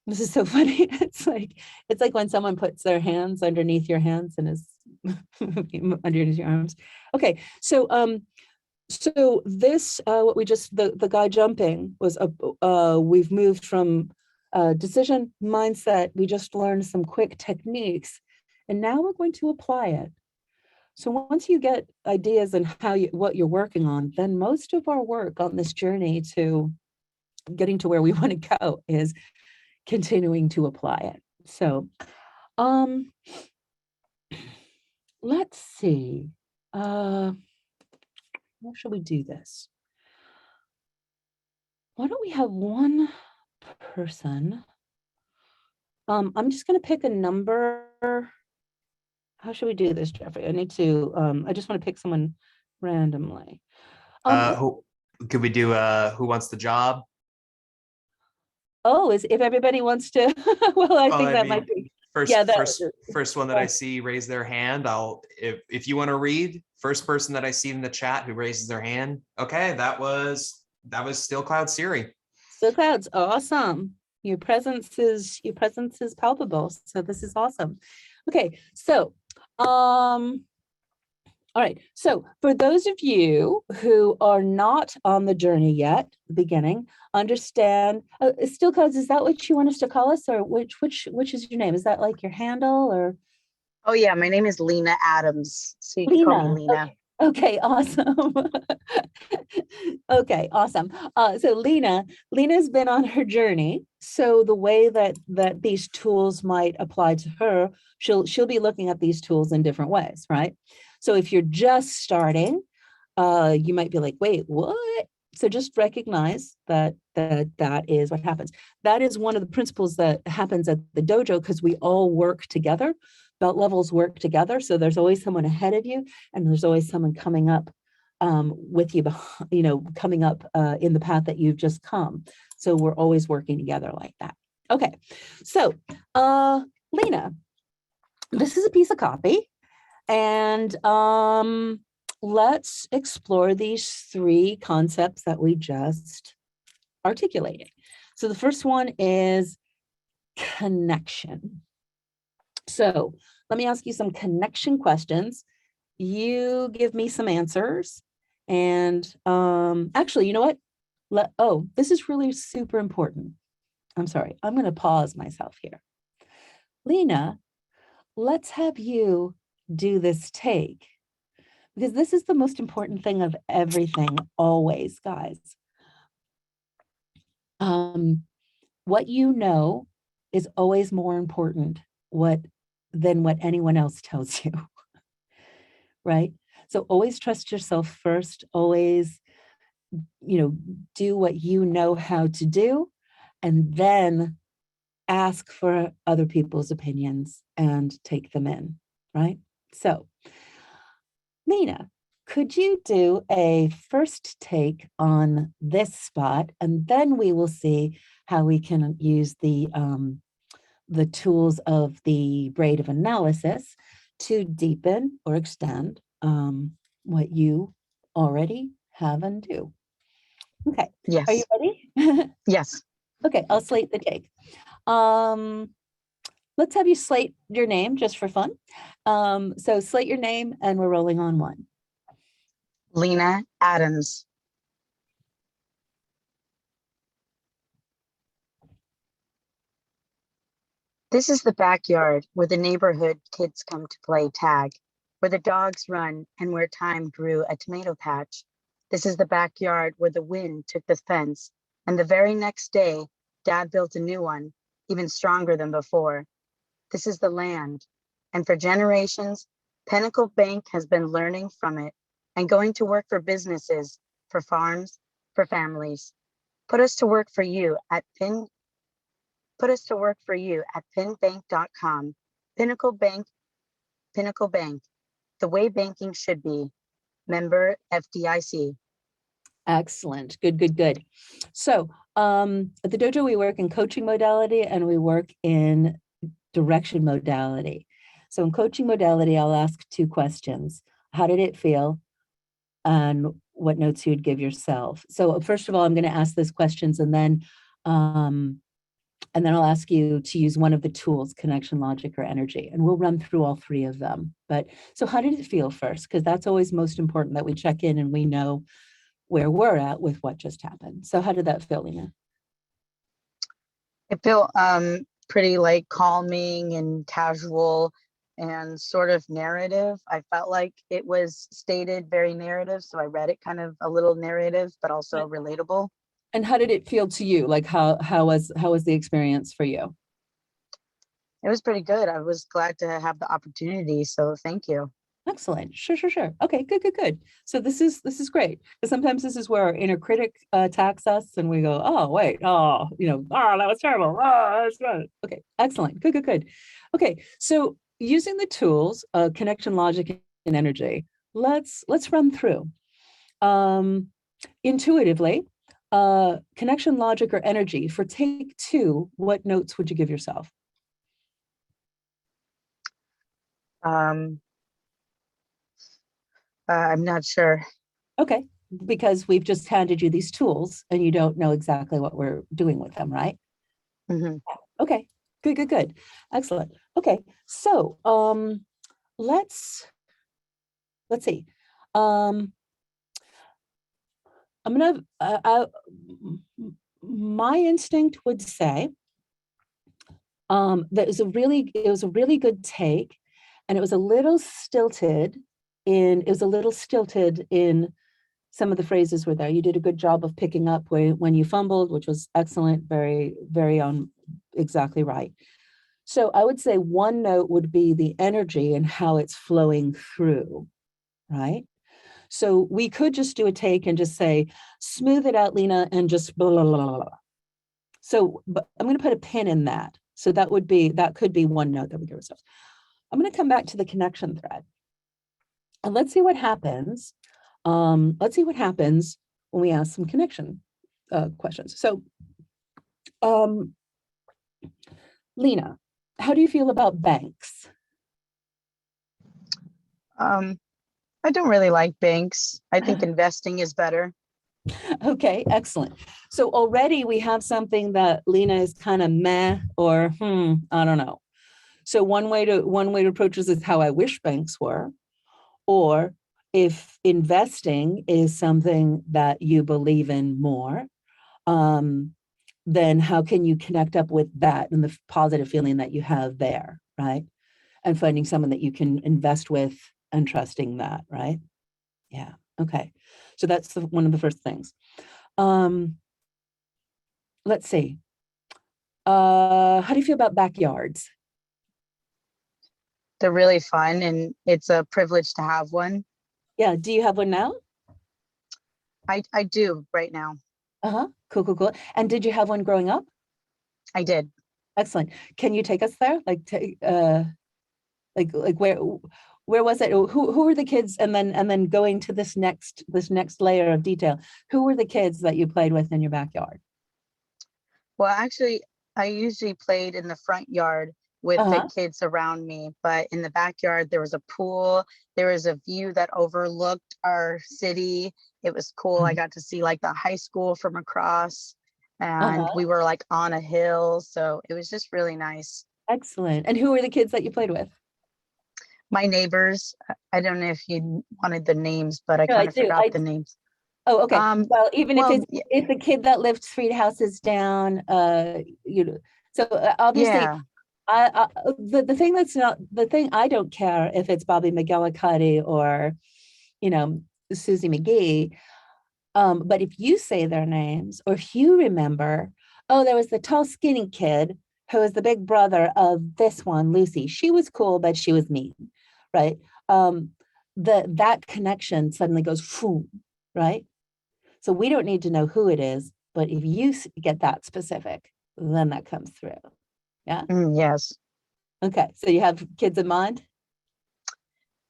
This is so funny. It's like when someone puts their hands underneath your hands and is underneath your arms. Okay, so this what we just the guy jumping was we've moved from decision mindset. We just learned some quick techniques, and now we're going to apply it. So once you get ideas and what you're working on, then most of our work on this journey to getting to where we want to go is continuing to apply it. So let's see. How should we do this? Why don't we have one person? I'm just going to pick a number. How should we do this, Jeffrey? I need to, I just want to pick someone randomly. Who could we do? Who wants the job? Oh, if everybody wants to, well, I think that might be. First, Yeah, first one that I see raise their hand. If you want to read, first person that I see in the chat who raises their hand. Okay, that was Steel Cloud Siri. Steel Clouds, awesome. Your presence is palpable. So this is awesome. Okay, so all right. So for those of you who are not on the journey yet, the beginning, understand, Steel Clouds, is that what you want us to call us, or which is your name? Is that like your handle, or? Oh yeah, my name is Lena Adams. So you can call me Lena. Okay, awesome. Okay, awesome. So Lena's been on her journey. So the way that these tools might apply to her, she'll be looking at these tools in different ways, right? So if you're just starting, you might be like, wait, what? So just recognize that is what happens. That is one of the principles that happens at the dojo, because we all work together. Belt levels work together. So there's always someone ahead of you, and there's always someone coming up with you, coming up in the path that you've just come. So we're always working together like that. Okay, so Lena, this is a piece of copy, and let's explore these three concepts that we just articulated. So the first one is connection. So let me ask you some connection questions. You give me some answers. And actually, you know what? This is really super important. I'm sorry. I'm going to pause myself here. Lena, let's have you do this take, because this is the most important thing of everything, always, guys. What you know is always more important than what anyone else tells you, right? So always trust yourself first, always, do what you know how to do, and then ask for other people's opinions and take them in, right? So, Lena, could you do a first take on this spot, and then we will see how we can use the tools of the braid of analysis to deepen or extend what you already have and do. Okay. Yes. Are you ready? Yes. Okay, I'll slate the take. Let's have you slate your name just for fun. So slate your name, and we're rolling on one. Lena Adams. This is the backyard where the neighborhood kids come to play tag, where the dogs run and where time grew a tomato patch. This is the backyard where the wind took the fence, and the very next day, Dad built a new one, even stronger than before. This is the land, and for generations, Pinnacle Bank has been learning from it and going to work for businesses, for farms, for families. Put us to work for you at pinbank.com. Pinnacle Bank, the way banking should be. Member FDIC. Excellent. Good. So at the dojo, we work in coaching modality and we work in direction modality. So in coaching modality, I'll ask two questions. How did it feel? And what notes you'd give yourself. So first of all, I'm going to ask those questions, and then I'll ask you to use one of the tools, connection, logic, or energy, and we'll run through all three of them. But so how did it feel first? Because that's always most important, that we check in and we know where we're at with what just happened. So how did that feel, Lena? It felt pretty like calming and casual and sort of narrative. I felt like it was stated very narrative. So I read it kind of a little narrative, but also relatable. And how did it feel to you? Like how was the experience for you? It was pretty good. I was glad to have the opportunity. So thank you. Excellent. Sure. Okay, good. So this is great. Because sometimes this is where our inner critic attacks us and we go, oh, wait, that was terrible. Oh, that's good. Okay, excellent. Good. Okay, so using the tools, connection, logic, and energy, let's run through. Intuitively, connection, logic, or energy, for take two, what notes would you give yourself? Um, I'm not sure. Okay, because we've just handed you these tools and you don't know exactly what we're doing with them, right? Mhm. Okay, good. Excellent. Okay, so let's see. I'm gonna my instinct would say that it was a really good take, and it was a little stilted in some of the phrases were there. You did a good job of picking up when you fumbled, which was excellent, very on exactly right. So I would say one note would be the energy and how it's flowing through, right? So we could just do a take and just say, smooth it out, Lena, and just blah, blah, blah, blah. So but I'm going to put a pin in that. So that could be one note that we give ourselves. I'm going to come back to the connection thread. And let's see what happens. Let's see what happens when we ask some connection questions. So, Lena, how do you feel about banks? I don't really like banks. I think investing is better. Okay, excellent. So already we have something that Lena is kind of meh or I don't know. So one way to approach this is how I wish banks were, or if investing is something that you believe in more, then how can you connect up with that and the positive feeling that you have there, right? And finding someone that you can invest with and trusting that, right? Yeah. Okay. So that's one of the first things. Let's see. How do you feel about backyards? They're really fun, and it's a privilege to have one. Yeah. Do you have one now? I do right now. Cool. And did you have one growing up? I did. Excellent. Can you take us there? Like where was it? Who were the kids? And then going to this next layer of detail. Who were the kids that you played with in your backyard? Well, actually, I usually played in the front yard with the kids around me, but in the backyard, there was a pool. There was a view that overlooked our city. It was cool. I got to see like the high school from across, and we were like on a hill. So it was just really nice. Excellent. And who were the kids that you played with? My neighbors. I don't know if you wanted the names, but I kind of forgot the names. Oh, okay. Well, if it's the kid that lived 3 houses down, so obviously, yeah. The thing that's not the thing, I don't care if it's Bobby McGillicuddy or, Susie McGee. But if you say their names, or if you remember, oh, there was the tall, skinny kid who was the big brother of this one, Lucy. She was cool, but she was mean, right? That connection suddenly goes, boom, right? So we don't need to know who it is, but if you get that specific, then that comes through. Yeah. Yes. Okay. So you have kids in mind?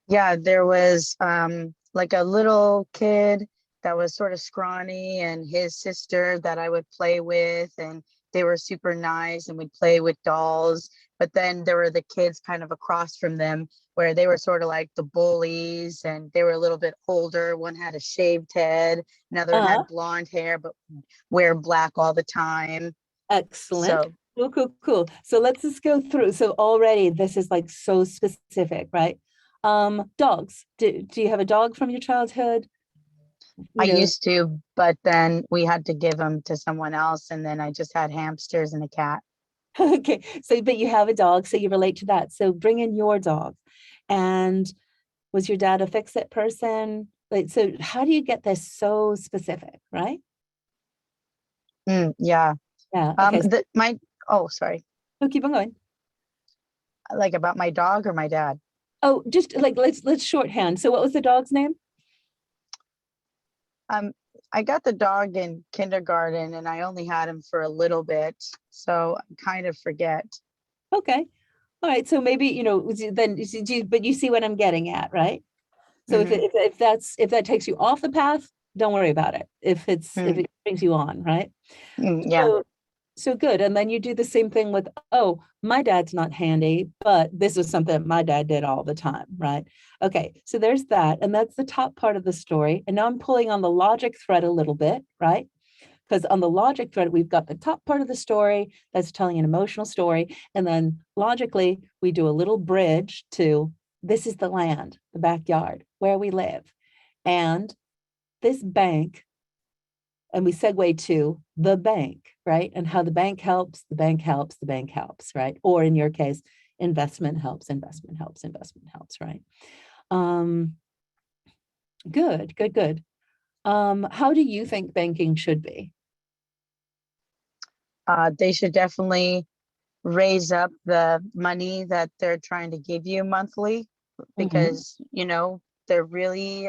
Yeah, there was like a little kid that was sort of scrawny, and his sister that I would play with, and they were super nice, and we'd play with dolls. But then there were the kids kind of across from them where they were sort of like the bullies, and they were a little bit older. One had a shaved head, another had blonde hair, but wear black all the time. Excellent. So, cool. So let's just go through. So already this is like so specific, right? Dogs. Do you have a dog from your childhood? I used to, but then we had to give them to someone else, and then I just had hamsters and a cat. Okay, so but you have a dog, so you relate to that. So bring in your dog. And was your dad a fix-it person? Like, so how do you get this so specific, right? Yeah. Yeah. Okay. Sorry. No, keep on going. Like about my dog or my dad? Oh, just like let's shorthand. So what was the dog's name? I got the dog in kindergarten, and I only had him for a little bit, so I kind of forget. Okay. All right. So maybe, then, but you see what I'm getting at, right? So if that takes you off the path, don't worry about it. If it brings you on, right? Yeah. So good. And then you do the same thing with, oh, my dad's not handy, but this is something that my dad did all the time, right? Okay, so there's that. And that's the top part of the story. And now I'm pulling on the logic thread a little bit, right? Because on the logic thread, we've got the top part of the story that's telling an emotional story. And then logically, we do a little bridge to this is the land, the backyard, where we live. And this bank, and we segue to the bank, right? And how the bank helps, the bank helps, the bank helps, right? Or in your case, investment helps, investment helps, investment helps, right? Good, good, good. How do you think banking should be? They should definitely raise up the money that they're trying to give you monthly, because you know they're really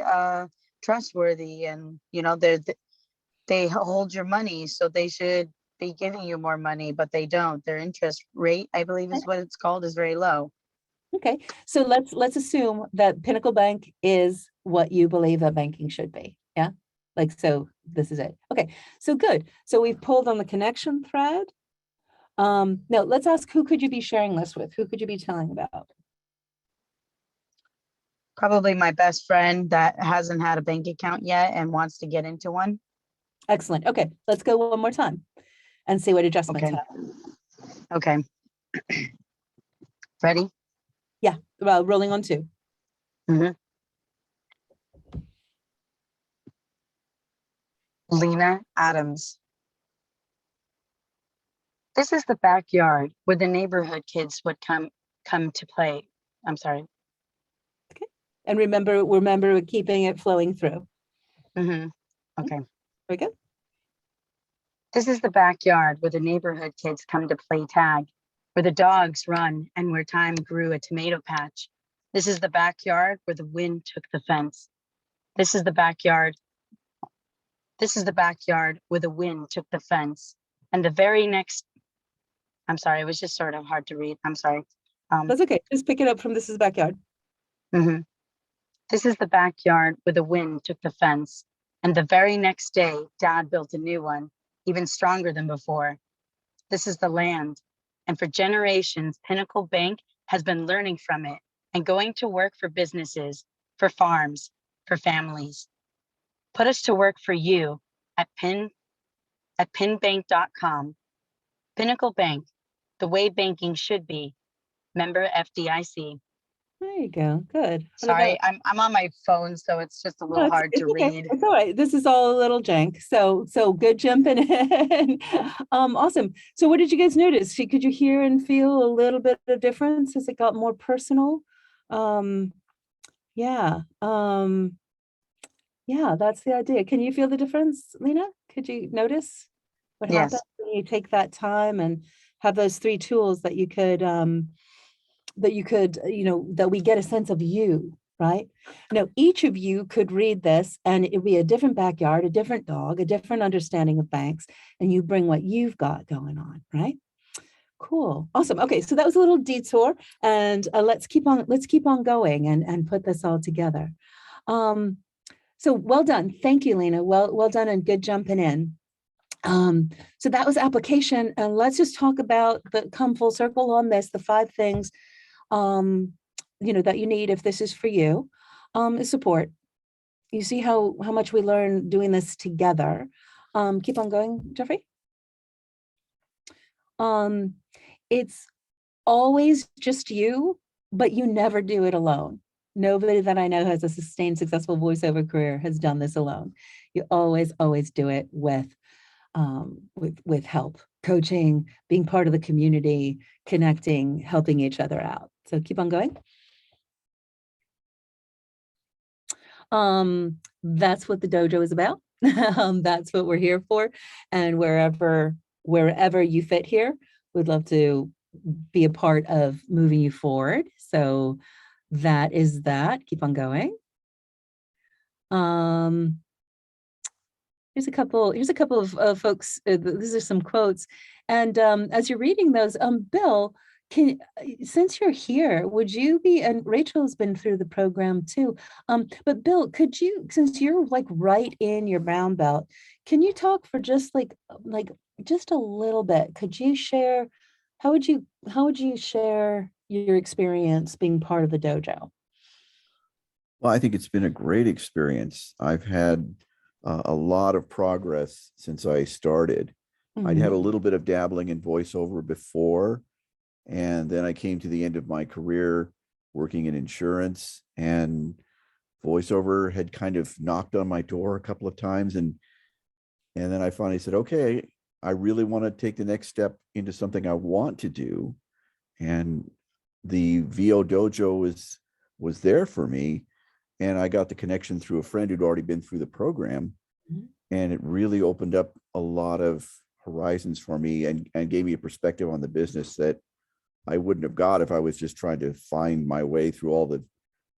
trustworthy, and you know they hold your money, so they should be giving you more money, but they don't. Their interest rate, I believe is what it's called, is very low. Okay, so let's assume that Pinnacle Bank is what you believe that banking should be. Yeah, like, so this is it. Okay, so good. So we've pulled on the connection thread. Now let's ask, who could you be sharing this with? Who could you be telling about? Probably my best friend that hasn't had a bank account yet and wants to get into one. Excellent. Okay, let's go one more time and see what adjustments Okay. have. Okay. Ready? Yeah, well, rolling on 2. Lena Adams. This is the backyard where the neighborhood kids would come to play. I'm sorry. Okay, and remember keeping it flowing through. Okay. There we go. This is the backyard where the neighborhood kids come to play tag, where the dogs run and where time grew a tomato patch. This is the backyard where the wind took the fence. This is the backyard. This is the backyard where the wind took the fence. And the very next, I'm sorry, it was just sort of hard to read. I'm sorry. That's okay. Just pick it up from this is backyard. This is the backyard where the wind took the fence. And the very next day, Dad built a new one, even stronger than before. This is the land. And for generations, Pinnacle Bank has been learning from it and going to work for businesses, for farms, for families. Put us to work for you at pinbank.com. Pinnacle Bank, the way banking should be. Member FDIC. There you go. Good. Sorry, I'm on my phone, so it's just a little hard to read. It's all right. This is all a little jank. So good jumping in. Awesome. So what did you guys notice? Could you hear and feel a little bit of difference as it got more personal? Yeah. Yeah, that's the idea. Can you feel the difference, Lena? Could you notice what happens when you take that time and have those 3 tools that you could that we get a sense of you, right? Now, each of you could read this and it'd be a different backyard, a different dog, a different understanding of banks, and you bring what you've got going on, right? Cool. Awesome. Okay, so that was a little detour, and let's keep on going and put this all together. So well done. Thank you, Lena. Well done and good jumping in. So that was application, and let's just talk about come full circle on this, the 5 things that you need if this is for you, is support. You see how much we learn doing this together. Keep on going, Jeffrey. It's always just you, but you never do it alone. Nobody that I know has a sustained, successful voiceover career has done this alone. You always do it with help, coaching, being part of the community, connecting, helping each other out. So keep on going. That's what the dojo is about. That's what we're here for. And wherever you fit here, we'd love to be a part of moving you forward. So that is that. Keep on going. Here's a couple of folks. These are some quotes. And as you're reading those, Bill, since you're here, would you be, and Rachel's been through the program too, but Bill, could you, since you're like right in your brown belt, can you talk for just like just a little bit? Could you share, how would you share your experience being part of the dojo? Well, I think it's been a great experience. I've had a lot of progress since I started. I'd had a little bit of dabbling in voiceover before, and then I came to the end of my career working in insurance, and voiceover had kind of knocked on my door a couple of times. And then I finally said, okay, I really want to take the next step into something I want to do. And the VO Dojo was there for me. And I got the connection through a friend who'd already been through the program. And it really opened up a lot of horizons for me and gave me a perspective on the business that I wouldn't have got if I was just trying to find my way through all the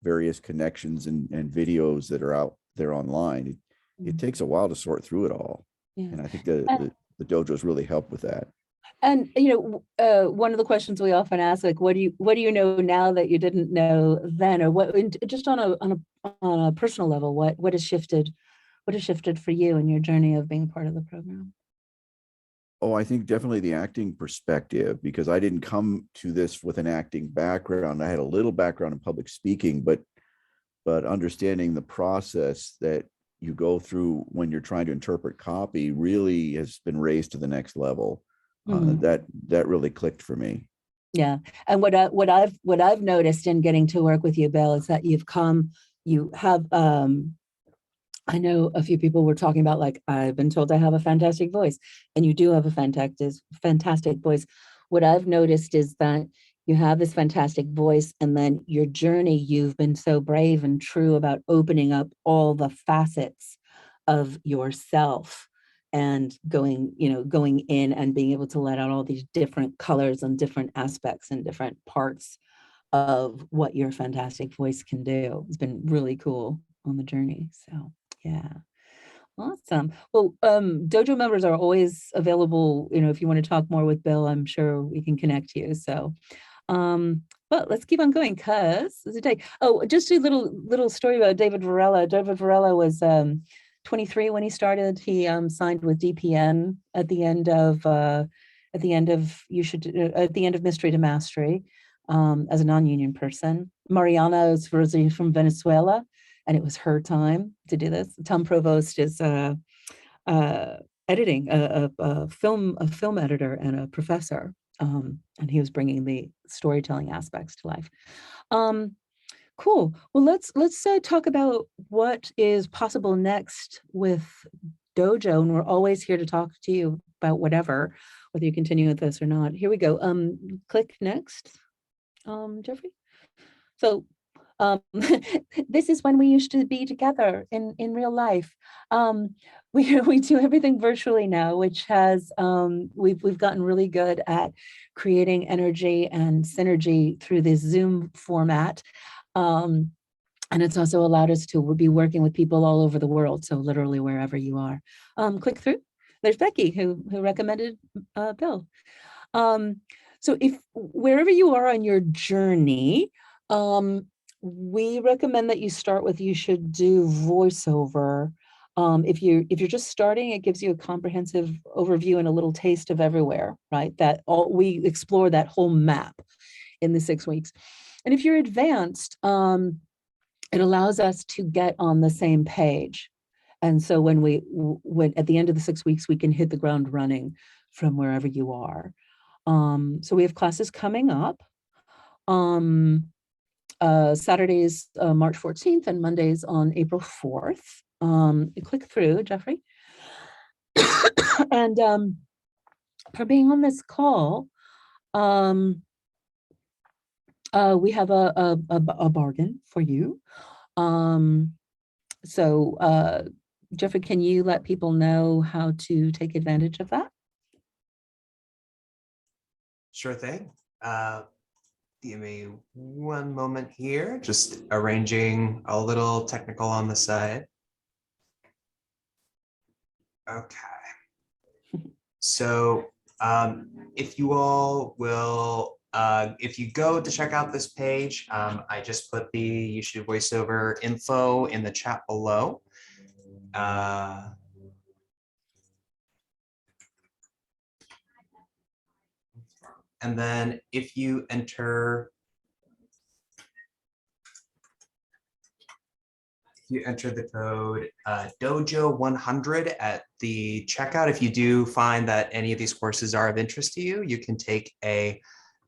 various connections and videos that are out there online. It takes a while to sort through it all. Yeah. And I think the dojos really help with that. And one of the questions we often ask, like, what do you know now that you didn't know then, or what? Just on a personal level, what has shifted? What has shifted for you in your journey of being part of the program? Oh, I think definitely the acting perspective, because I didn't come to this with an acting background. I had a little background in public speaking, but understanding the process that you go through when you're trying to interpret copy really has been raised to the next level. That really clicked for me. Yeah, and what I've noticed in getting to work with you, Bill, is that you have. I know a few people were talking about, like, I've been told I have a fantastic voice, and you do have a fantastic voice. What I've noticed is that you have this fantastic voice, and then your journey, you've been so brave and true about opening up all the facets of yourself and going in and being able to let out all these different colors and different aspects and different parts of what your fantastic voice can do. It's been really cool on the journey. So yeah. Awesome. Well, dojo members are always available. If you want to talk more with Bill, I'm sure we can connect you. So, but let's keep on going, because there's a day. Oh, just a little story about David Varela. David Varela was 23 when he started. He signed with DPN at the end of Mystery to Mastery, as a non-union person. Mariana is originally from Venezuela, and it was her time to do this. Tom Provost is editing, a film editor and a professor, and he was bringing the storytelling aspects to life. Cool. Well, let's talk about what is possible next with Dojo, and we're always here to talk to you about whether you continue with this or not. Here we go. Click next, Jeffrey. So this is when we used to be together in real life. We do everything virtually now, which has we've gotten really good at creating energy and synergy through this Zoom format. And it's also allowed us to be working with people all over the world. So literally wherever you are. Click through. There's Becky who recommended Bill. So if wherever you are on your journey, we recommend that you start with, you should do voiceover. If you're just starting, it gives you a comprehensive overview and a little taste of everywhere, right? We explore that whole map in the 6 weeks. And if you're advanced, it allows us to get on the same page. And so when at the end of the 6 weeks, we can hit the ground running from wherever you are. So we have classes coming up. Saturdays, March 14th, and Mondays on April 4th. You click through, Jeffrey. And for being on this call, we have a bargain for you. So Jeffrey, can you let people know how to take advantage of that? Sure thing. Give me one moment here, just arranging a little technical on the side. Okay. So if you all will If you go to check out this page, I just put the YouTube voiceover info in the chat below. And then if you enter the code Dojo 100 at the checkout, if you do find that any of these courses are of interest to you, you can take a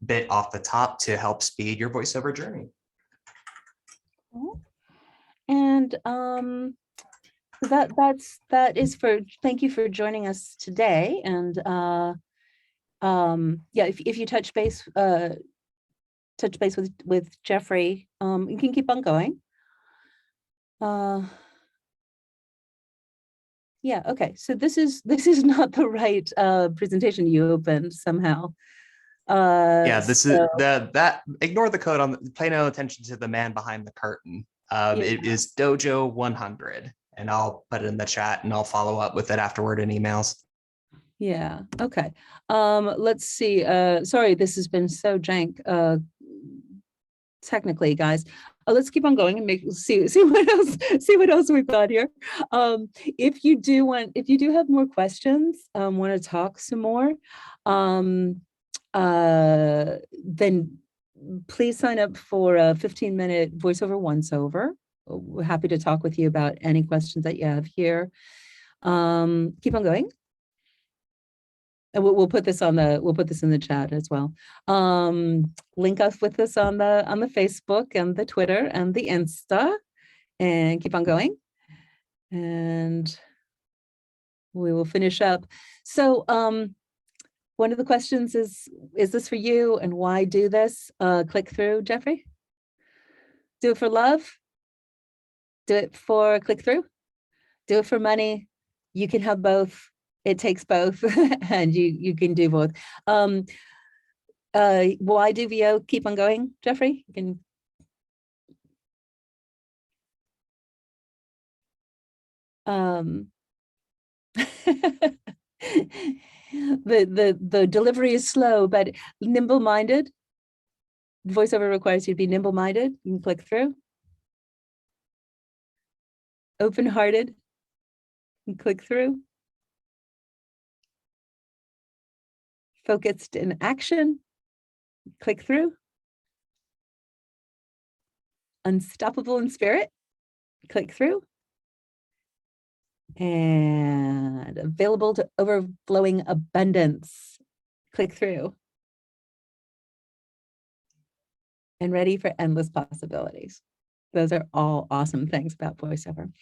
bit off the top to help speed your voiceover journey. And that is for, thank you for joining us today. And yeah, if you touch base with Jeffrey, you can keep on going. Yeah, okay, so this is not the right presentation you opened somehow. Yeah, this is that ignore the code on pay no attention to the man behind the curtain. It is Dojo 100, and I'll put it in the chat and I'll follow up with it afterward in emails. Yeah, okay. Let's see. Sorry, this has been so jank technically, guys. Let's keep on going and see what else we've got here. If you do have more questions, want to talk some more, then please sign up for a 15-minute voiceover once-over. We're happy to talk with you about any questions that you have here. Keep on going. And we'll put this in the chat as well. Link us with this on the Facebook and the Twitter and the Insta, and keep on going. And we will finish up. So one of the questions is this for you, and why do this? Click through, Jeffrey. Do it for love. Do it for click through. Do it for money. You can have both. It takes both, and you can do both. Why do VO keep on going, Jeffrey? You can. The delivery is slow, but nimble-minded. VoiceOver requires you to be nimble-minded. You can click through. Open-hearted. You can click through. Focused in action. Click through. Unstoppable in spirit. Click through. And available to overflowing abundance. Click through. And ready for endless possibilities. Those are all awesome things about VoiceOver.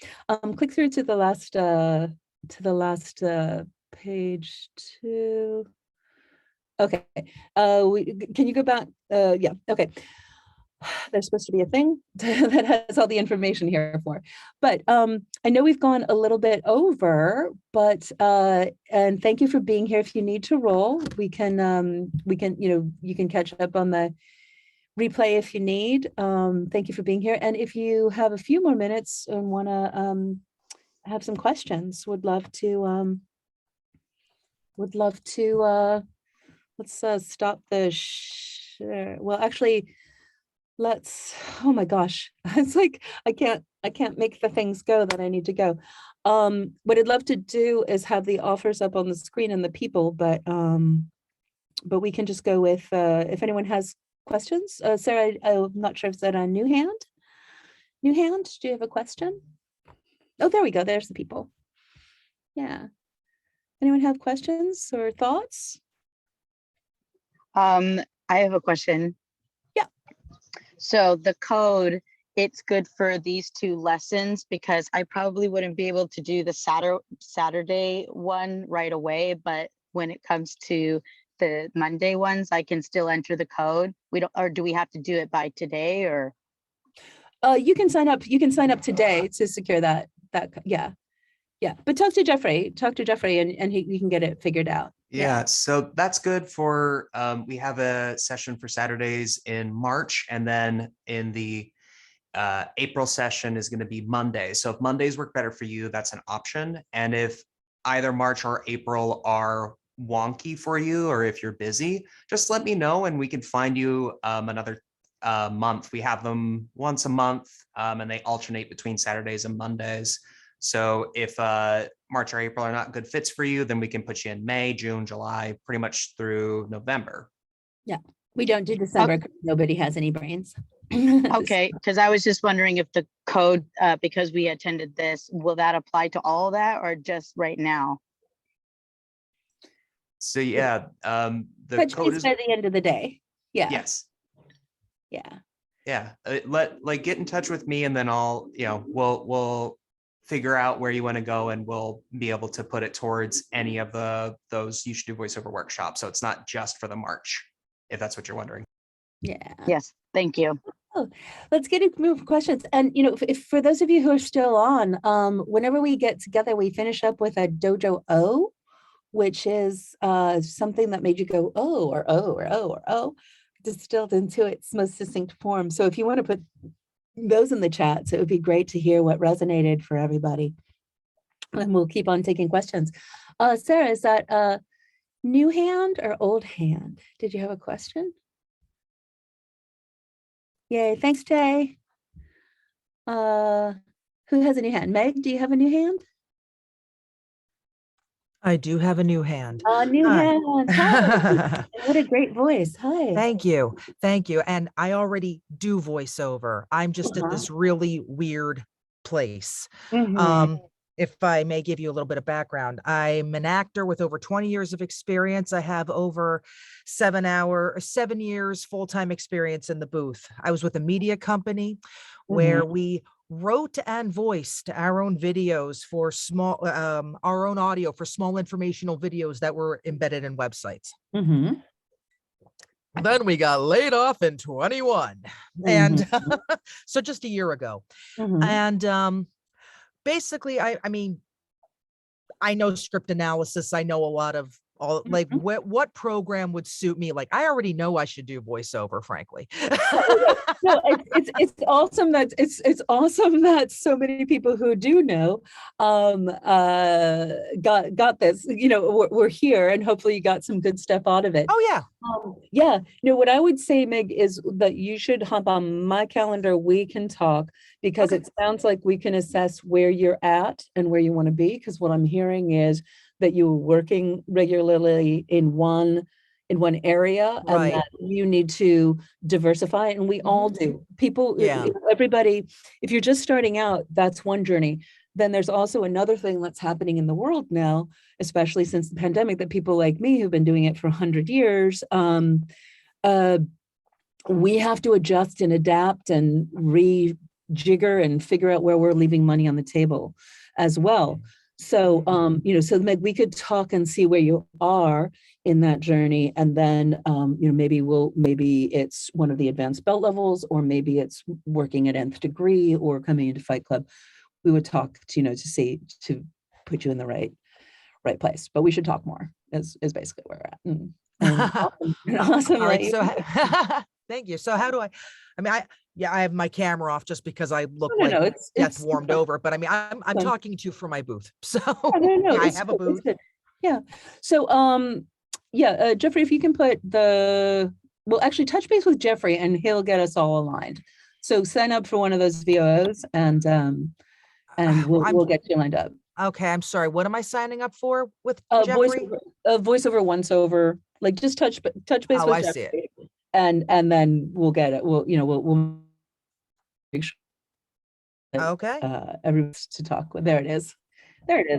Click through to the last page 2. Okay, can you go back? Yeah, okay. There's supposed to be a thing that has all the information here for, but I know we've gone a little bit over, but and thank you for being here. If you need to roll, we can you can catch up on the replay if you need. Thank you for being here, and if you have a few more minutes and want to have some questions, would love to let's stop the share. Well, actually, let's, oh my gosh, it's like I can't make the things go that I need to go. What I'd love to do is have the offers up on the screen and the people, but we can just go with if anyone has questions. Sarah, I'm not sure if that a new hand. Do you have a question? Oh, there we go. There's the people. Yeah. Anyone have questions or thoughts? I have a question. Yeah. So the code, it's good for these 2 lessons because I probably wouldn't be able to do the Saturday one right away, but when it comes to the Monday ones, I can still enter the code. Or do we have to do it by today, or? You can sign up. You can sign up today to secure that. Yeah. But talk to Jeffrey, and he can get it figured out. Yeah, so that's good for, we have a session for Saturdays in March, and then in the April session is going to be Monday. So if Mondays work better for you, that's an option. And if either March or April are wonky for you or if you're busy, just let me know and we can find you another month. We have them once a month, and they alternate between Saturdays and Mondays. So if March or April are not good fits for you, then we can put you in May, June, July, pretty much through November. Yeah, we don't do December. Nobody has any brains. Okay, because I was just wondering if the code, because we attended this, will that apply to all of that or just right now? So yeah, the Touch code base is by the end of the day. Yeah. yes. Yeah. Yeah. Get in touch with me and then we'll figure out where you want to go and we'll be able to put it towards any of those You Should Do Voiceover workshops. So it's not just for the March, if that's what you're wondering. Yeah. Yes, thank you. Oh, let's get into move questions. And if for those of you who are still on, whenever we get together, we finish up with a Dojo O, which is something that made you go oh or oh or oh or oh, distilled into its most succinct form. So if you want to put those in the chats, it would be great to hear what resonated for everybody. And we'll keep on taking questions. Sarah, is that new hand or old hand? Did you have a question? Yay, thanks, Jay. Who has a new hand? Meg, do you have a new hand? I do have a new hand. New Hi. hand. Hi. What a great voice. Hi. Thank you. Thank you. And I already do voiceover. I'm just at this really weird place. If I may give you a little bit of background, I'm an actor with over 20 years of experience. I have over 7 years full-time experience in the booth. I was with a media company where we wrote and voiced our own videos for our own audio for small informational videos that were embedded in websites. Then we got laid off in 21. And so just a year ago. And basically, I mean, I know script analysis. I know a lot of what program would suit me. Like, I already know I should do voiceover, frankly. No, it's awesome that it's awesome that so many people who do know got this. We're here, and hopefully you got some good stuff out of it. Oh yeah. Yeah. What I would say, Meg, is that you should hop on my calendar. We can talk because it sounds like we can assess where you're at and where you want to be. Because what I'm hearing is that you're working regularly in one area and that you need to diversify, and we all do. People, everybody, if you're just starting out, that's one journey. Then there's also another thing that's happening in the world now, especially since the pandemic, that people like me who've been doing it for 100 years, we have to adjust and adapt and rejigger and figure out where we're leaving money on the table as well. So, so Meg, we could talk and see where you are in that journey. And then, maybe it's one of the advanced belt levels, or maybe it's working at nth degree or coming into Fight Club. We would talk to put you in the right place, but we should talk more is basically where we're at. Awesome. All right, so thank you. So how do I have my camera off just because I look it's warmed over, but I mean, I'm talking to you from my booth. So I have a booth. Yeah. So, Jeffrey, if you can put actually touch base with Jeffrey and he'll get us all aligned. So sign up for one of those VOs and we'll get you lined up. Okay. I'm sorry. What am I signing up for with Jeffrey? Voiceover once over, like just touch base with Jeffrey. See it. And then we'll get it. We'll make sure everyone's to talk with. There it is.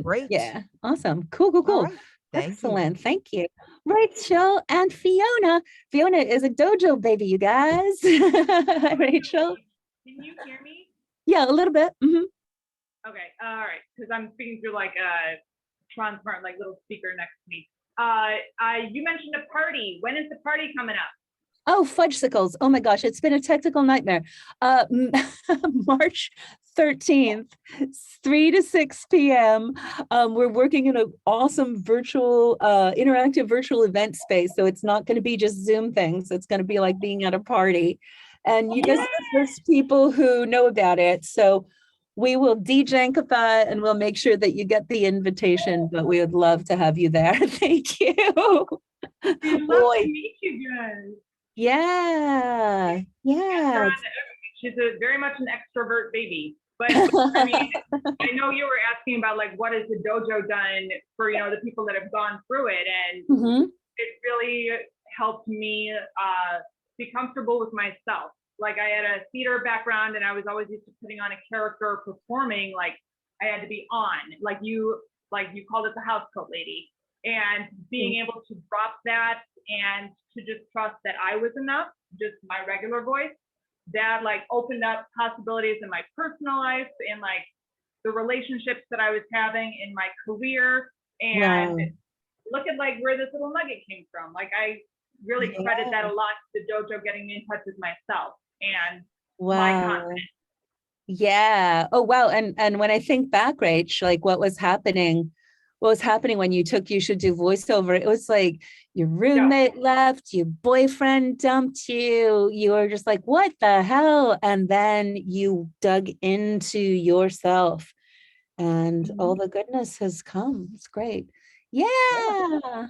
Great. Yeah. Awesome. Cool. Right. Excellent. Thank you. Rachel and Fiona. Fiona is a dojo baby, you guys. Hi, Rachel. Can you hear me? Yeah, a little bit. Okay. All right. Because I'm speaking through like a transparent, like little speaker next to me. You mentioned a party. When is the party coming up? Oh, fudgesicles. Oh my gosh, it's been a technical nightmare. March 13th, 3 to 6 p.m. We're working in an awesome virtual, interactive virtual event space. So it's not going to be just Zoom things. It's going to be like being at a party. And you guys are the first people who know about it. So we will de-jankify and we'll make sure that you get the invitation, but we would love to have you there. Thank you. We'd love Boy. to meet you guys. Yeah. Yeah. She's very much an extrovert baby. But I mean, I know you were asking about like, what has the dojo done for, you know, the people that have gone through it. And it really helped me be comfortable with myself. Like I had a theater background and I was always used to putting on a character, performing, like I had to be on, like you called it the house coat lady, and being able to drop that and to just trust that I was enough, just my regular voice, that like opened up possibilities in my personal life and like the relationships that I was having in my career. And look at like where this little nugget came from. Like I really credit that a lot to the dojo getting me in touch with myself and my confidence. Yeah. Oh, wow. And when I think back, Rach, like what was happening when you took You Should Do Voiceover, it was like your roommate left, your boyfriend dumped you, you were just like, what the hell? And then you dug into yourself and all the goodness has come. It's great. Yeah.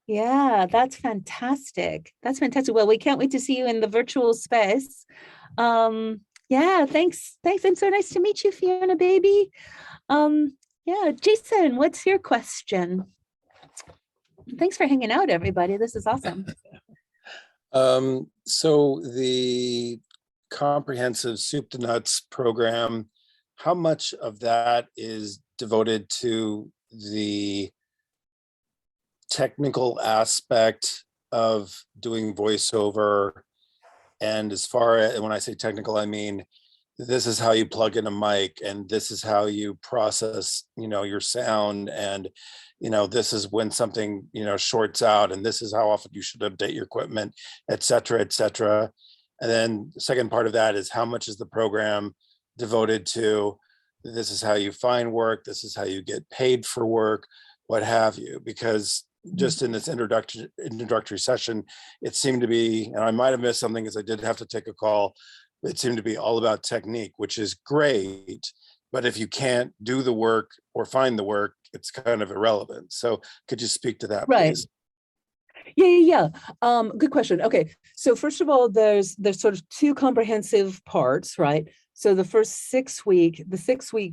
Yeah, that's fantastic. That's fantastic. Well, we can't wait to see you in the virtual space. Yeah, thanks. And so nice to meet you, Fiona, baby. Yeah, Jason, what's your question? Thanks for hanging out, everybody. This is awesome. So the comprehensive soup to nuts program, how much of that is devoted to the technical aspect of doing voiceover? And as far as, when I say technical, I mean, this is how you plug in a mic and this is how you process, you know, your sound. And, you know, this is when something, you know, shorts out and this is how often you should update your equipment, et cetera, et cetera. And then the second part of that is how much is the program devoted to, this is how you find work, this is how you get paid for work, what have you, because just in this introductory session, it seemed to be, and I might have missed something because I did have to take a call, it seemed to be all about technique, which is great, but if you can't do the work or find the work, it's kind of irrelevant. So could you speak to that, please? Yeah. Good question. Okay, so first of all, there's sort of two comprehensive parts, right? So the first 6 week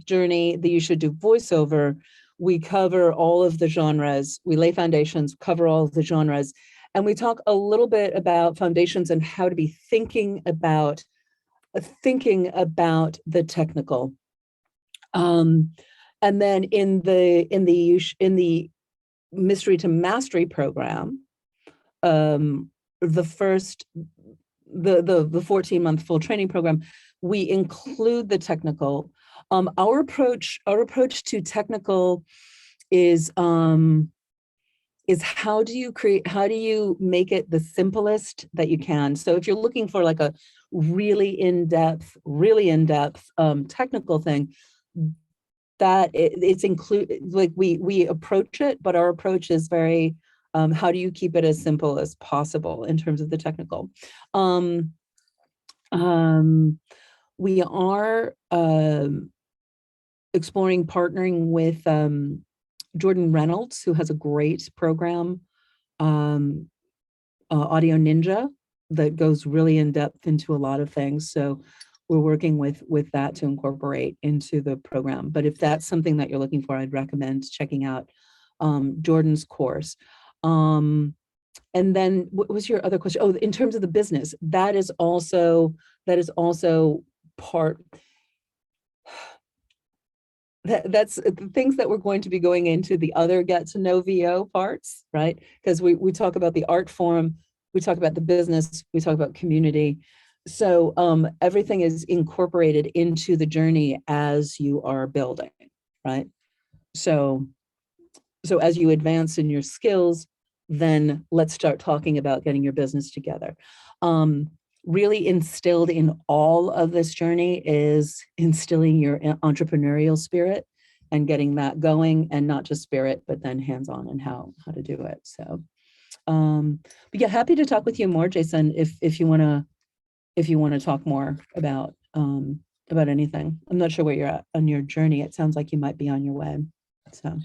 journey that You Should Do Voiceover, we cover all of the genres, we lay foundations, cover all of the genres, and we talk a little bit about foundations and how to be thinking about the technical. And then in the Mystery to Mastery program, the 14-month full training program, we include the technical. Our approach to technical is how do you make it the simplest that you can? So if you're looking for like a really in-depth technical thing, that it's included, like we approach it, but our approach is very, how do you keep it as simple as possible in terms of the technical? We are exploring partnering with Jordan Reynolds, who has a great program, Audio Ninja, that goes really in depth into a lot of things. So we're working with that to incorporate into the program. But if that's something that you're looking for, I'd recommend checking out Jordan's course. And then what was your other question? Oh, in terms of the business, that is also part. That's things that we're going to be going into the other get to know VO parts, right? Because we talk about the art form, we talk about the business, we talk about community. So everything is incorporated into the journey as you are building, right? So as you advance in your skills, then let's start talking about getting your business together. Really instilled in all of this journey is instilling your entrepreneurial spirit and getting that going, and not just spirit, but then hands-on and how to do it. So, but yeah, happy to talk with you more, Jason, if you want to talk more about about anything. I'm not sure where you're at on your journey. It sounds like you might be on your way. So.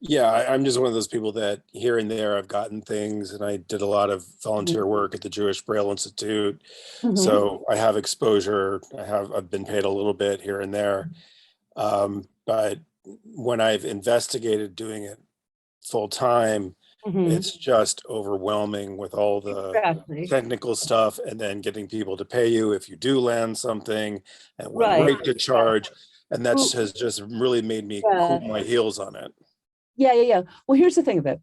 Yeah, I'm just one of those people that here and there I've gotten things, and I did a lot of volunteer work at the Jewish Braille Institute. So I have exposure. I've been paid a little bit here and there. But when I've investigated doing it full time, it's just overwhelming with all the technical stuff, and then getting people to pay you if you do land something, and what rate to charge. And that has just really made me cool my heels on it. Yeah. Well, here's the thing of it.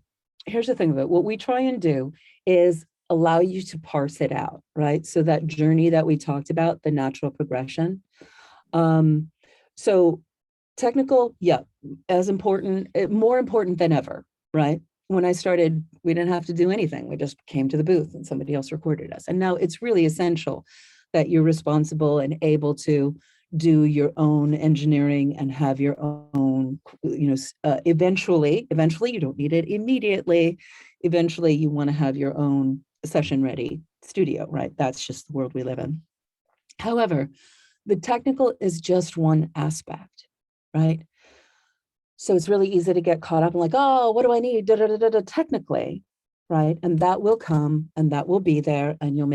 What we try and do is allow you to parse it out, right? So that journey that we talked about, the natural progression. So technical, as important, more important than ever, right? When I started, we didn't have to do anything. We just came to the booth and somebody else recorded us. And now it's really essential that you're responsible and able to do your own engineering and have your own, eventually, you don't need it immediately. Eventually you want to have your own session ready studio, right? That's just the world we live in. However, the technical is just one aspect, right? So it's really easy to get caught up in like, oh, what do I need? Technically, right? And that will come and that will be there, and you'll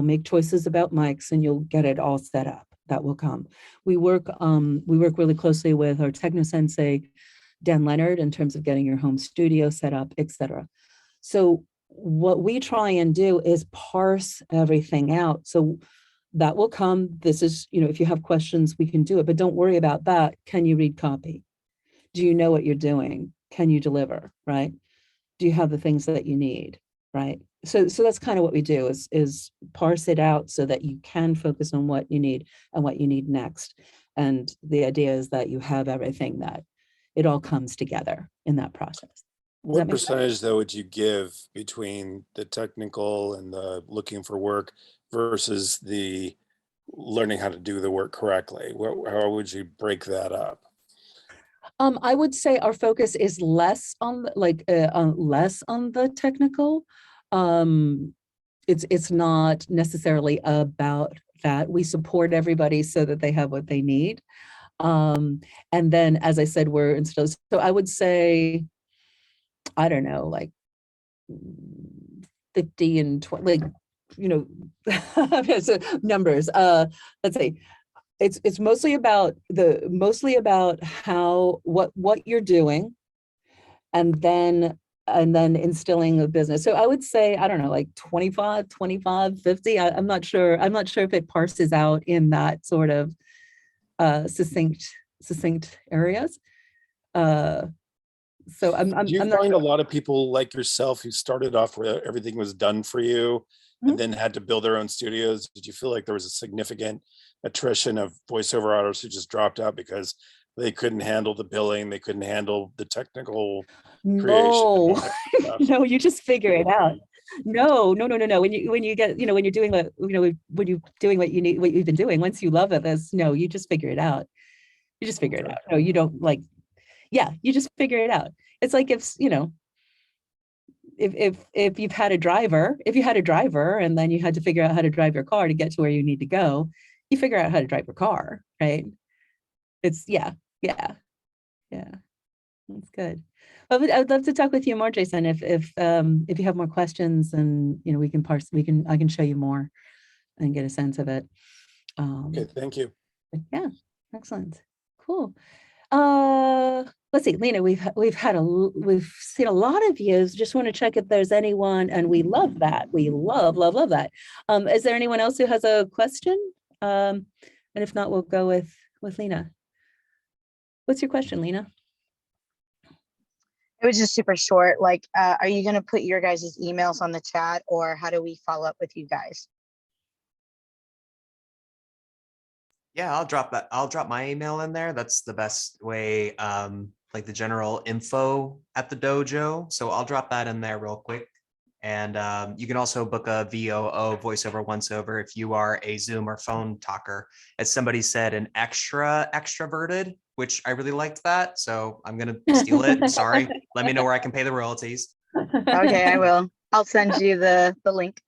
make choices about mics and you'll get it all set up. That will come. We work really closely with our techno sensei, Dan Leonard, in terms of getting your home studio set up, etc. So what we try and do is parse everything out. So that will come. This is, if you have questions, we can do it, but don't worry about that. Can you read copy? Do you know what you're doing? Can you deliver, right? Do you have the things that you need, right? So that's kind of what we do is parse it out so that you can focus on what you need and what you need next. And the idea is that you have everything, that it all comes together in that process. What percentage though would you give between the technical and the looking for work versus the learning how to do the work correctly? How would you break that up? I would say our focus is less on the technical. It's not necessarily about that. We support everybody so that they have what they need. And then, as I said, we're instead. So I would say, I don't know, like 50 and 20, so numbers. Let's say. It's mostly about what you're doing, and then instilling a business. So I would say, I don't know, like 25, 50. I'm not sure if it parses out in that sort of succinct areas. So Do you find a lot of people like yourself who started off where everything was done for you and then had to build their own studios? Did you feel like there was a significant attrition of voiceover artists who just dropped out because they couldn't handle the billing, they couldn't handle the technical creation? No, you just figure it out. No. When you get, when you're doing when you're doing what you need, what you've been doing, once you love it, you just figure it out. You just figure it out. No, you don't you just figure it out. It's like if you've had a driver, and then you had to figure out how to drive your car to get to where you need to go, you figure out how to drive your car, right? It's yeah. That's good. But I would love to talk with you more, Jason, if you have more questions, and I can show you more and get a sense of it. Okay, thank you. Yeah, excellent, cool. Let's see, Lena, we've seen a lot of views. Just want to check if there's anyone, and we love that. We love that. Is there anyone else who has a question? And if not, we'll go with Lena. What's your question, Lena? It was just super short. Like, are you going to put your guys' emails on the chat, or how do we follow up with you guys? Yeah, I'll drop my email in there. That's the best way, like the general info at the dojo. So I'll drop that in there real quick. And you can also book a VOO, voiceover once over, if you are a Zoom or phone talker. As somebody said, an extroverted, which I really liked that. So I'm going to steal it. Sorry. Let me know where I can pay the royalties. Okay, I will. I'll send you the link.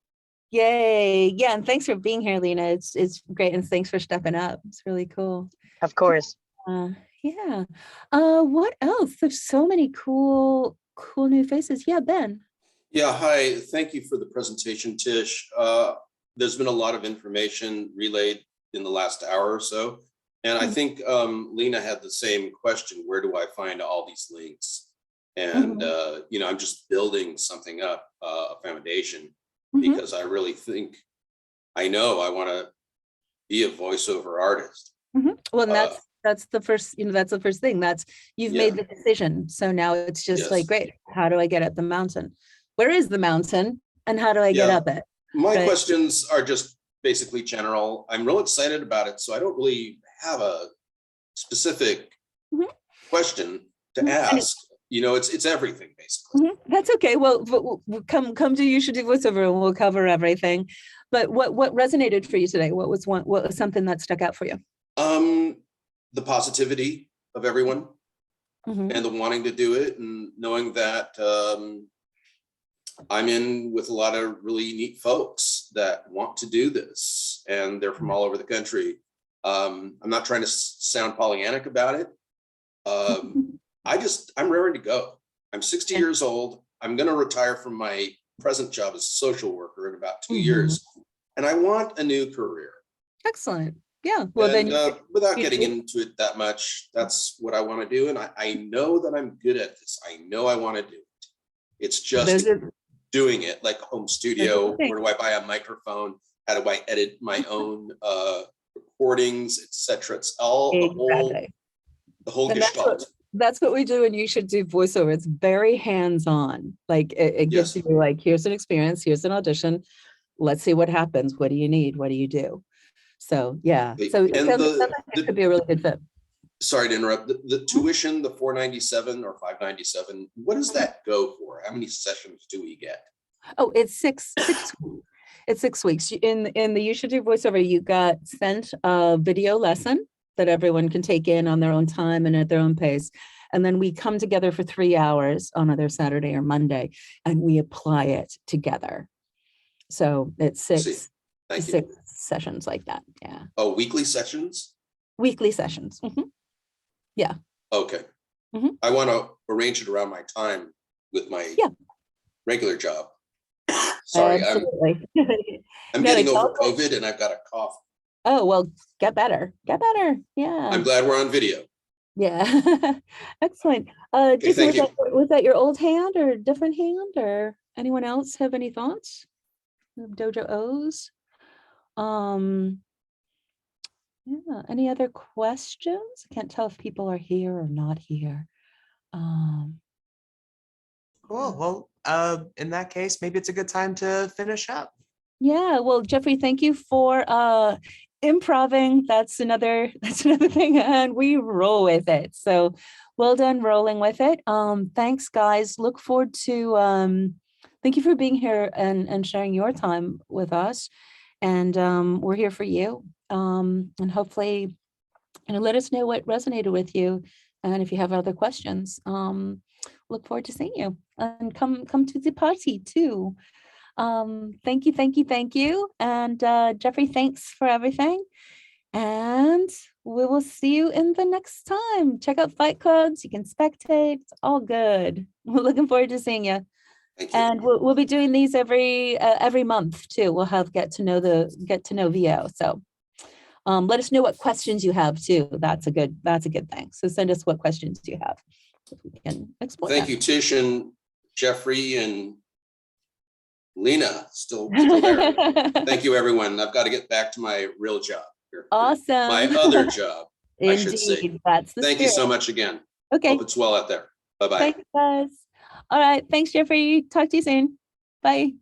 Yay. Yeah. And thanks for being here, Lena. It's great. And thanks for stepping up. It's really cool. Of course. Yeah. What else? There's so many cool new faces. Yeah, Ben. Yeah, hi. Thank you for the presentation, Tish. There's been a lot of information relayed in the last hour or so. And I think Lena had the same question. Where do I find all these links? And, you know, I'm just building something up, a foundation, because I really think, I know I want to be a voiceover artist. Well, and that's the first, you know, that's the first thing. That's you've made the decision. So now it's just like, great, how do I get up the mountain? Where is the mountain and how do I get up it? My questions are just basically general. I'm real excited about it. So I don't really have a specific question to ask. You know, it's everything basically. That's okay. Well, we'll come to You Should Do Voiceover and we'll cover everything. But what resonated for you today? What was something that stuck out for you? The positivity of everyone and the wanting to do it, and knowing that I'm in with a lot of really neat folks that want to do this, and they're from all over the country. I'm not trying to sound Pollyannic about it. I'm raring to go. I'm 60 years old. I'm going to retire from my present job as a social worker in about 2 years. And I want a new career. Excellent. Yeah. Well, and, then without getting into it that much, that's what I want to do. And I know that I'm good at this. I know I want to do it. It's just doing it like a home studio. Where do I buy a microphone? How do I edit my own recordings, etc.? It's all the whole gestalt. That's what we do, and You Should Do Voiceover. It's very hands-on. Like it gives you like, here's an experience, here's an audition. Let's see what happens. What do you need? What do you do? So yeah. So it could be a really good fit. Sorry to interrupt. The tuition, the $497 or $597, what does that go for? How many sessions do we get? Oh, it's six weeks. It's 6 weeks. In the You Should Do Voiceover, you got sent a video lesson that everyone can take in on their own time and at their own pace. And then we come together for 3 hours on either Saturday or Monday, and we apply it together. So it's six sessions like that. Yeah. Oh, weekly sessions? Weekly sessions. Yeah. Okay. I want to arrange it around my time with my regular job. Sorry, I'm getting over COVID and I've got a cough. Oh, well, get better. Yeah. I'm glad we're on video. Yeah. Excellent. Thank you. Was that your old hand or a different hand, or anyone else have any thoughts? Dojo O's? Yeah. Any other questions? I can't tell if people are here or not here. Cool. Well, in that case, maybe it's a good time to finish up. Yeah. Well, Jeffrey, thank you for improving. That's another thing, and we roll with it. So well done rolling with it. Thanks, guys. Look forward to thank you for being here and sharing your time with us. And we're here for you. And hopefully, let us know what resonated with you. And if you have other questions, look forward to seeing you, and come to the party too. Thank you. And Jeffrey, thanks for everything. And we will see you in the next time. Check out Fight Clubs. You can spectate. It's all good. We're looking forward to seeing you. And we'll be doing these every month too. We'll have get to know VO. So let us know what questions you have too. That's a good thing. So send us what questions you have. So we can explore. Thank you, Tish and Jeffrey and Lena, still there. Thank you, everyone. I've got to get back to my real job here. Awesome. My other job, I should Indeed, say. that's the Thank you so spirit. much again. Okay. Hope it's well out there. Bye-bye. Thanks, guys. All right. Thanks, Jeffrey. Talk to you soon. Bye.